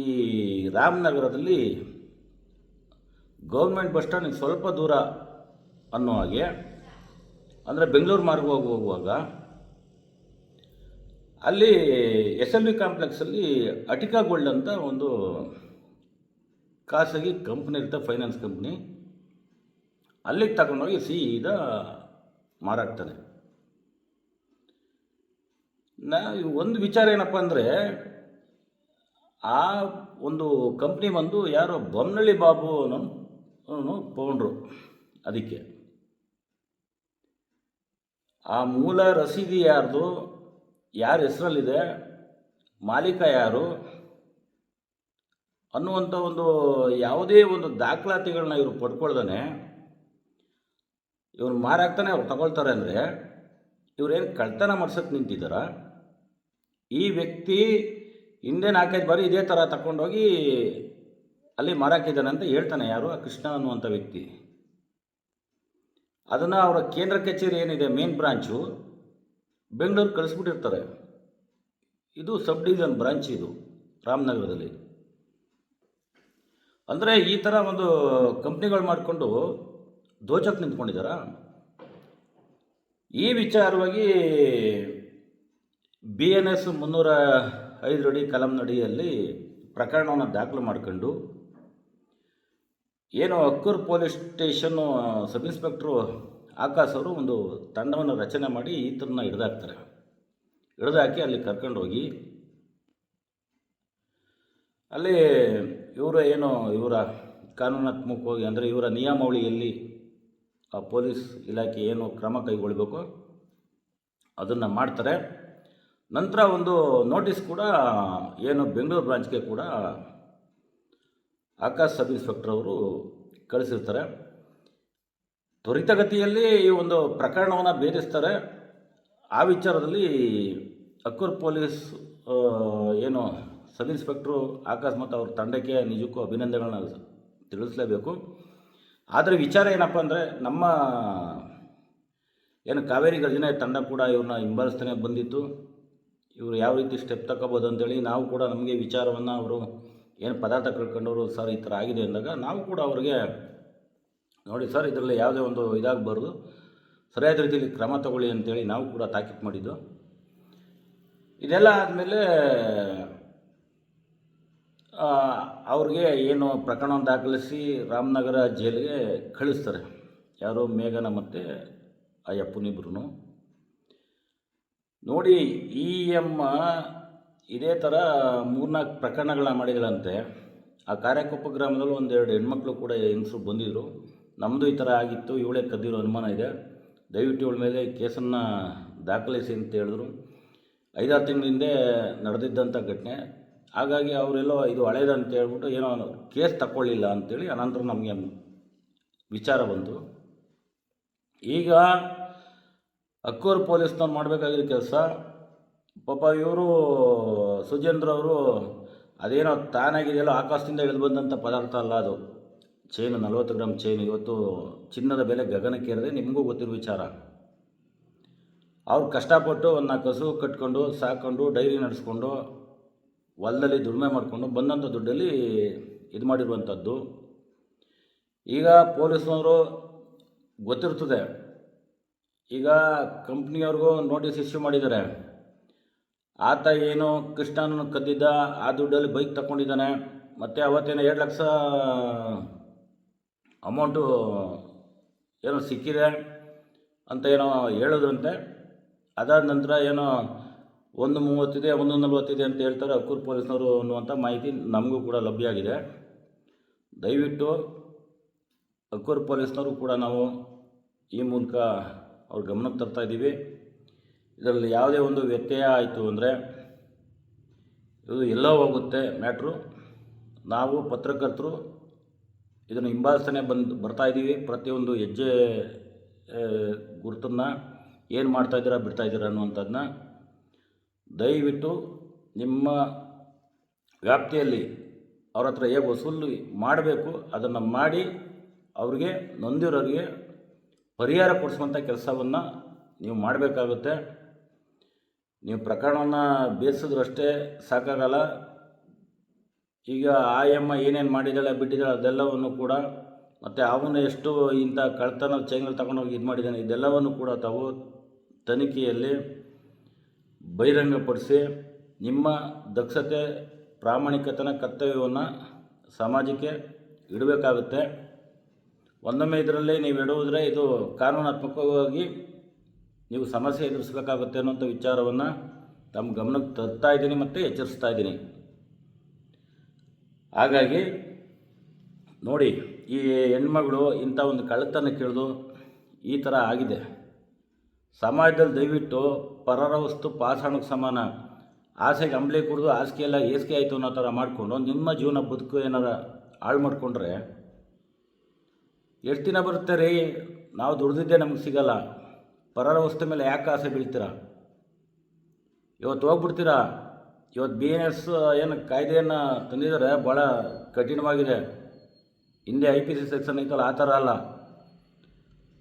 ಈ ರಾಮನಗರದಲ್ಲಿ ಗೌರ್ಮೆಂಟ್ ಬಸ್ ಸ್ಟ್ಯಾಂಡ್ ಸ್ವಲ್ಪ ದೂರ ಅನ್ನೋ ಹಾಗೆ, ಅಂದರೆ ಬೆಂಗಳೂರು ಮಾರ್ಗ ಹೋಗುವಾಗ ಅಲ್ಲಿ SLV ಕಾಂಪ್ಲೆಕ್ಸಲ್ಲಿ ಅಟಿಕಾ ಗೋಲ್ಡ್ ಅಂತ ಒಂದು ಖಾಸಗಿ ಕಂಪ್ನಿ ಇರುತ್ತೆ, ಫೈನಾನ್ಸ್ ಕಂಪ್ನಿ. ಅಲ್ಲಿಗೆ ತಗೊಂಡೋಗಿ ಸೀದಾ ಮಾರಾಡ್ತಾನೆ. ಒಂದು ವಿಚಾರ ಏನಪ್ಪ ಅಂದರೆ, ಆ ಒಂದು ಕಂಪ್ನಿ ಬಂದು ಯಾರೋ ಬೊಮ್ಮನಳ್ಳಿ ಬಾಬು ಅನ್ನೋ ಪೌಂಡ್ರು. ಅದಕ್ಕೆ ಆ ಮೂಲ ರಸೀದಿ ಯಾರ್ದು, ಯಾರ ಹೆಸರಲ್ಲಿದೆ, ಮಾಲೀಕ ಯಾರು ಅನ್ನುವಂಥ ಒಂದು ಯಾವುದೇ ಒಂದು ದಾಖಲಾತಿಗಳನ್ನ ಇವರು ಪಡ್ಕೊಳ್ದಾನೆ ಇವ್ರು ಮಾರಾಕ್ತಾನೆ ಅವ್ರು ತಗೊಳ್ತಾರೆ ಅಂದರೆ, ಇವ್ರೇನು ಕಳ್ತನ ಮಾಡ್ಸೋಕ್ಕೆ ನಿಂತಿದ್ದಾರ? ಈ ವ್ಯಕ್ತಿ ಹಿಂದೆ 4-5 ಬಾರಿ ಇದೇ ಥರ ತಗೊಂಡೋಗಿ ಅಲ್ಲಿ ಮಾರಾಕಿದ್ದಾನೆ ಅಂತ ಹೇಳ್ತಾನೆ. ಯಾರು? ಆ ಕೃಷ್ಣ ಅನ್ನುವಂಥ ವ್ಯಕ್ತಿ. ಅದನ್ನು ಅವರ ಕೇಂದ್ರ ಕಚೇರಿ ಏನಿದೆ, ಮೇನ್ ಬ್ರಾಂಚು ಬೆಂಗಳೂರು ಕಳಿಸ್ಬಿಟ್ಟಿರ್ತಾರೆ. ಇದು ಸಬ್ ಡಿವಿಷನ್ ಬ್ರಾಂಚ್, ಇದು ರಾಮನಗರದಲ್ಲಿ. ಅಂದರೆ ಈ ಥರ ಒಂದು ಕಂಪ್ನಿಗಳು ಮಾಡಿಕೊಂಡು ದೋಚಕ್ಕೆ ನಿಂತ್ಕೊಂಡಿದ್ದಾರಾ? ಈ ವಿಚಾರವಾಗಿ BNS 305 ಅಡಿ ಕಲಂನಡಿಯಲ್ಲಿ ಪ್ರಕರಣವನ್ನು ದಾಖಲು ಮಾಡಿಕೊಂಡು ಏನು Akkur police station sub inspector Akash ಅವರು ಒಂದು ತಂಡವನ್ನು ರಚನೆ ಮಾಡಿ ಈತರನ್ನ ಹಿಡಿದಾಕ್ತಾರೆ. ಹಿಡಿದಾಕಿ ಅಲ್ಲಿ ಕರ್ಕೊಂಡೋಗಿ ಅಲ್ಲಿ ಇವರು ಏನು ಇವರ ಕಾನೂನಾತ್ಮಕವಾಗಿ, ಅಂದರೆ ಇವರ ನಿಯಮಾವಳಿಯಲ್ಲಿ ಆ ಪೊಲೀಸ್ ಇಲಾಖೆ ಏನು ಕ್ರಮ ಕೈಗೊಳ್ಳಬೇಕು ಅದನ್ನು ಮಾಡ್ತಾರೆ. ನಂತರ ಒಂದು ನೋಟಿಸ್ ಕೂಡ ಏನು ಬೆಂಗಳೂರು ಬ್ರಾಂಚ್ಗೆ ಕೂಡ ಆಕಾಶ್ ಸಬ್ ಇನ್ಸ್ಪೆಕ್ಟರ್ ಅವರು ಕಳಿಸಿರ್ತಾರೆ. ತ್ವರಿತಗತಿಯಲ್ಲಿ ಈ ಒಂದು ಪ್ರಕರಣವನ್ನು ಭೇದಿಸ್ತಾರೆ. ಆ ವಿಚಾರದಲ್ಲಿ ಅಕ್ಕೂರು ಪೊಲೀಸ್ ಏನು ಸಬ್ ಇನ್ಸ್ಪೆಕ್ಟ್ರು ಆಕಾಶ್ ಮತ್ತು ಅವ್ರ ತಂಡಕ್ಕೆ ನಿಜಕ್ಕೂ ಅಭಿನಂದನೆಗಳನ್ನ ತಿಳಿಸಲೇಬೇಕು. ಆದರೆ ವಿಚಾರ ಏನಪ್ಪ ಅಂದರೆ, ನಮ್ಮ ಏನು ಕಾವೇರಿ ಗರ್ಜನೆ ತಂಡ ಕೂಡ ಇವ್ರನ್ನ ಹಿಂಬಾಲಿಸ್ತಾನೆ ಬಂದಿತ್ತು. ಇವರು ಯಾವ ರೀತಿ ಸ್ಟೆಪ್ ತಗೋಬೋದು ಅಂತೇಳಿ ನಾವು ಕೂಡ, ನಮಗೆ ವಿಚಾರವನ್ನು ಅವರು ಏನು ಪದಾರ್ಥ ಕಳ್ಕೊಂಡವರು, ಸರ್ ಈ ಥರ ಆಗಿದೆ ಅಂದಾಗ ನಾವು ಕೂಡ ಅವ್ರಿಗೆ ನೋಡಿ ಸರ್ ಇದರಲ್ಲಿ ಯಾವುದೇ ಒಂದು ಇದಾಗಬಾರ್ದು, ಸರಿಯಾದ ರೀತಿಯಲ್ಲಿ ಕ್ರಮ ತಗೊಳ್ಳಿ ಅಂತೇಳಿ ನಾವು ಕೂಡ ತಾಕೀತು ಮಾಡಿದ್ದು. ಇದೆಲ್ಲ ಆದಮೇಲೆ ಅವ್ರಿಗೆ ಏನು ಪ್ರಕರಣವನ್ನು ದಾಖಲಿಸಿ ರಾಮನಗರ ಜೈಲಿಗೆ ಕಳಿಸ್ತಾರೆ. ಯಾರು? ಮೇಘನ ಮತ್ತು ಆ ಯಪ್ಪನಿಬ್ರು. ನೋಡಿ, ಈ ಅಮ್ಮ ಇದೇ ಥರ 3-4 ಪ್ರಕರಣಗಳನ್ನ ಮಾಡಿದ್ರಂತೆ. ಆ ಕಾರ್ಯಕೊಪ್ಪ ಗ್ರಾಮದಲ್ಲಿ 1-2 ಹೆಣ್ಮಕ್ಳು ಕೂಡ ಹೆಂಗಸರು ಬಂದಿದ್ದರು. ನಮ್ಮದು ಈ ಥರ ಆಗಿತ್ತು, ಇವಳೇ ಕದ್ದಿರೋ ಅನುಮಾನ ಇದೆ, ದಯವಿಟ್ಟು ಇವಳ ಮೇಲೆ ಕೇಸನ್ನು ದಾಖಲಿಸಿ ಅಂತ ಹೇಳಿದ್ರು. 5-6 ತಿಂಗಳ ಹಿಂದೆ ನಡೆದಿದ್ದಂಥ ಘಟನೆ. ಹಾಗಾಗಿ ಅವರೆಲ್ಲೋ ಇದು ಹಳೇದಂತ ಹೇಳ್ಬಿಟ್ಟು ಏನೋ ಕೇಸ್ ತಗೊಳ್ಳಿಲ್ಲ ಅಂಥೇಳಿ ಅನಂತರ ನಮಗೆ ವಿಚಾರ ಬಂತು. ಈಗ ಅಕ್ಕೂರು ಪೊಲೀಸ್ನವ್ರು ಮಾಡಬೇಕಾಗಿರೋ ಕೆಲಸ, ಪಾಪ ಇವರು ಸುಜೇಂದ್ರ ಅವರು ಅದೇನೋ ತಾನಾಗಿದೆಯಲ್ಲೋ ಆಕಾಶದಿಂದ ಇಳಿದು ಬಂದಂಥ ಪದಾರ್ಥ ಅಲ್ಲ ಅದು. Chain 40 gram chain. ಇವತ್ತು ಚಿನ್ನದ ಬೆಲೆ ಗಗನಕ್ಕೇರಿದೆ, ನಿಮಗೂ ಗೊತ್ತಿರೋ ವಿಚಾರ. ಅವ್ರು ಕಷ್ಟಪಟ್ಟು ಒಂದು 4 ಹಸು ಕಟ್ಕೊಂಡು ಸಾಕೊಂಡು ಡೈರಿ ನಡೆಸ್ಕೊಂಡು ಹೊಲದಲ್ಲಿ ದುಡಿಮೆ ಮಾಡಿಕೊಂಡು ಬಂದಂಥ ದುಡ್ಡಲ್ಲಿ ಇದು ಮಾಡಿರುವಂಥದ್ದು. ಈಗ ಪೊಲೀಸ್ನವರು ಗೊತ್ತಿರ್ತದೆ, ಈಗ ಕಂಪ್ನಿಯವ್ರಿಗೂ ನೋಟಿಸ್ ಇಶ್ಯೂ ಮಾಡಿದ್ದಾರೆ. ಆತ ಏನು ಕೃಷ್ಣನನ್ನು ಕದ್ದಿದ್ದ, ಆ ದುಡ್ಡಲ್ಲಿ ಬೈಕ್ ತಗೊಂಡಿದ್ದಾನೆ, ಮತ್ತು ಅವತ್ತೇನೋ 2 ಲಕ್ಷ ಅಮೌಂಟು ಏನೋ ಸಿಕ್ಕಿದೆ ಅಂತ ಏನೋ ಹೇಳಿದ್ರಂತೆ. ಅದಾದ ನಂತರ ಏನೋ 130 ಇದೆ, 140 ಇದೆ ಅಂತ ಹೇಳ್ತಾರೆ ಅಕ್ಕೂರು ಪೊಲೀಸ್ನವರು ಅನ್ನುವಂಥ ಮಾಹಿತಿ ನಮಗೂ ಕೂಡ ಲಭ್ಯ ಆಗಿದೆ. ದಯವಿಟ್ಟು ಅಕ್ಕೂರು ಪೊಲೀಸ್ನವರು ಕೂಡ ನಾವು ಈ ಮೂಲಕ ಅವ್ರ ಗಮನಕ್ಕೆ ತರ್ತಾ ಇದ್ದೀವಿ. ಇದರಲ್ಲಿ ಯಾವುದೇ ಒಂದು ವ್ಯತ್ಯಯ ಆಯಿತು ಅಂದರೆ ಇದು ಎಲ್ಲೋ ಹೋಗುತ್ತೆ ಮ್ಯಾಟ್ರು. ನಾವು ಪತ್ರಕರ್ತರು ಇದನ್ನು ಹಿಂಬಾಲಿಸ್ತಾನೆ ಬರ್ತಾಯಿದ್ದೀವಿ. ಪ್ರತಿಯೊಂದು ಹೆಜ್ಜೆ ಗುರುತನ್ನು ಏನು ಮಾಡ್ತಾಯಿದ್ದೀರಾ ಬಿಡ್ತಾಯಿದ್ದೀರಾ ಅನ್ನುವಂಥದ್ದನ್ನ ದಯವಿಟ್ಟು ನಿಮ್ಮ ವ್ಯಾಪ್ತಿಯಲ್ಲಿ ಅವ್ರ ಹತ್ರ ಹೇಗೆ ವಸೂಲು ಮಾಡಬೇಕು ಅದನ್ನು ಮಾಡಿ ಅವ್ರಿಗೆ ನೊಂದಿರೋರಿಗೆ ಪರಿಹಾರ ಕೊಡಿಸುವಂಥ ಕೆಲಸವನ್ನು ನೀವು ಮಾಡಬೇಕಾಗುತ್ತೆ. ನೀವು ಪ್ರಕರಣವನ್ನು ಬೇಯಿಸಿದ್ರಷ್ಟೇ ಸಾಕಾಗಲ್ಲ. ಈಗ ಆ ಎಮ್ಮ ಏನೇನು ಮಾಡಿದ್ದಾಳೆ ಬಿಟ್ಟಿದ್ದಾಳೆ ಅದೆಲ್ಲವನ್ನು ಕೂಡ, ಮತ್ತು ಅವನು ಎಷ್ಟು ಇಂಥ ಕಳ್ತನ ಚೈನ್ಗಳು ತಗೊಂಡೋಗಿ ಇದು ಮಾಡಿದ್ದಾನೆ ಇದೆಲ್ಲವನ್ನು ಕೂಡ ತಾವು ತನಿಖೆಯಲ್ಲಿ ಬಹಿರಂಗಪಡಿಸಿ ನಿಮ್ಮ ದಕ್ಷತೆ, ಪ್ರಾಮಾಣಿಕತನ, ಕರ್ತವ್ಯವನ್ನು ಸಮಾಜಕ್ಕೆ ಇಡಬೇಕಾಗುತ್ತೆ. ಒಂದೊಮ್ಮೆ ಇದರಲ್ಲಿ ನೀವು ಇಡುವುದರೆ ಇದು ಕಾನೂನಾತ್ಮಕವಾಗಿ ನೀವು ಸಮಸ್ಯೆ ಎದುರಿಸಬೇಕಾಗುತ್ತೆ ಅನ್ನೋಂಥ ವಿಚಾರವನ್ನು ತಮ್ಮ ಗಮನಕ್ಕೆ ತರ್ತಾ ಇದ್ದೀನಿ ಮತ್ತು ಎಚ್ಚರಿಸ್ತಾ ಇದ್ದೀನಿ. ಹಾಗಾಗಿ ನೋಡಿ, ಈ ಹೆಣ್ಮಗಳು ಇಂಥ ಒಂದು ಕಳ್ಳತನ ಕೇಳಿದು ಈ ಥರ ಆಗಿದೆ. ಸಮಾಜದಲ್ಲಿ ದಯವಿಟ್ಟು ಪರರ ವಸ್ತು ಪಾಷಾಣಕ್ಕೆ ಸಮಾನ, ಆಸೆಗೆ ಅಂಬ್ಲಿ ಕುಡಿದು ಹಾಸಿಗೆ ಎಲ್ಲ ಏಸಿಗೆ ಆಯಿತು ಅನ್ನೋ ಥರ ಮಾಡಿಕೊಂಡು ನಿಮ್ಮ ಜೀವನ ಬದುಕು ಏನಾರ ಹಾಳು ಮಾಡಿಕೊಂಡ್ರೆ ಎಷ್ಟು ದಿನ ಬರುತ್ತೆ ರೀ? ನಾವು ದುಡ್ದಿದ್ದೇ ನಮಗೆ ಸಿಗಲ್ಲ. ಪರರ ವಸ್ತು ಮೇಲೆ ಯಾಕೆ ಆಸೆ ಬೀಳ್ತೀರಾ? ಇವತ್ತು ಹೋಗ್ಬಿಡ್ತೀರಾ. ಇವತ್ತು BNS ಏನು ಕಾಯ್ದೆಯನ್ನು ತಂದಿದ್ದಾರೆ, ಭಾಳ ಕಠಿಣವಾಗಿದೆ. ಹಿಂದೆ IPC ಸೆಕ್ಷನ್ ಐತಲ್ಲ, ಆ ಥರ ಅಲ್ಲ.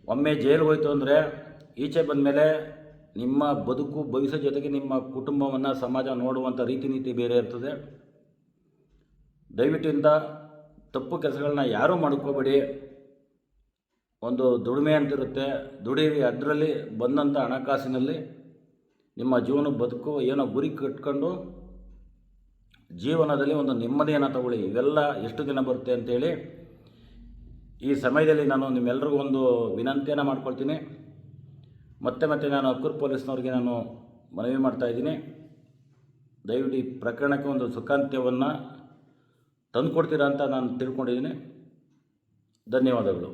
ಒಮ್ಮೆ ಜೈಲಿಗೆ ಹೋಯ್ತು ಅಂದರೆ ಈಚೆ ಬಂದ ಮೇಲೆ ನಿಮ್ಮ ಬದುಕು ಭವಿಷ್ಯ ಜೊತೆಗೆ ನಿಮ್ಮ ಕುಟುಂಬವನ್ನು ಸಮಾಜ ನೋಡುವಂಥ ರೀತಿ ನೀತಿ ಬೇರೆ ಇರ್ತದೆ. ದಯವಿಟ್ಟು ಇಂಥ ತಪ್ಪು ಕೆಲಸಗಳನ್ನ ಯಾರೂ ಮಾಡ್ಕೋಬೇಡಿ. ಒಂದು ದುಡಿಮೆ ಅಂತಿರುತ್ತೆ, ದುಡೀರಿ. ಅದರಲ್ಲಿ ಬಂದಂಥ ಹಣಕಾಸಿನಲ್ಲಿ ನಿಮ್ಮ ಜೀವನ ಬದುಕು ಏನೋ ಗುರಿ ಕಟ್ಕೊಂಡು ಜೀವನದಲ್ಲಿ ಒಂದು ನೆಮ್ಮದಿಯನ್ನು ತಗೊಳ್ಳಿ. ಇವೆಲ್ಲ ಎಷ್ಟು ದಿನ ಬರುತ್ತೆ ಅಂತೇಳಿ ಈ ಸಮಯದಲ್ಲಿ ನಾನು ನಿಮ್ಮೆಲ್ಲರಿಗೂ ಒಂದು ವಿನಂತಿಯನ್ನು ಮಾಡ್ಕೊಳ್ತೀನಿ. ಮತ್ತೆ ನಾನು ಅಕ್ಕೂರು ಪೊಲೀಸ್ನವ್ರಿಗೆ ನಾನು ಮನವಿ ಮಾಡ್ತಾಯಿದ್ದೀನಿ, ದಯವಿಟ್ಟು ಈ ಪ್ರಕರಣಕ್ಕೆ ಒಂದು ಸುಖಾಂತ್ಯವನ್ನು ತಂದುಕೊಡ್ತೀರಾ ಅಂತ ನಾನು ತಿಳ್ಕೊಂಡಿದ್ದೀನಿ. ಧನ್ಯವಾದಗಳು.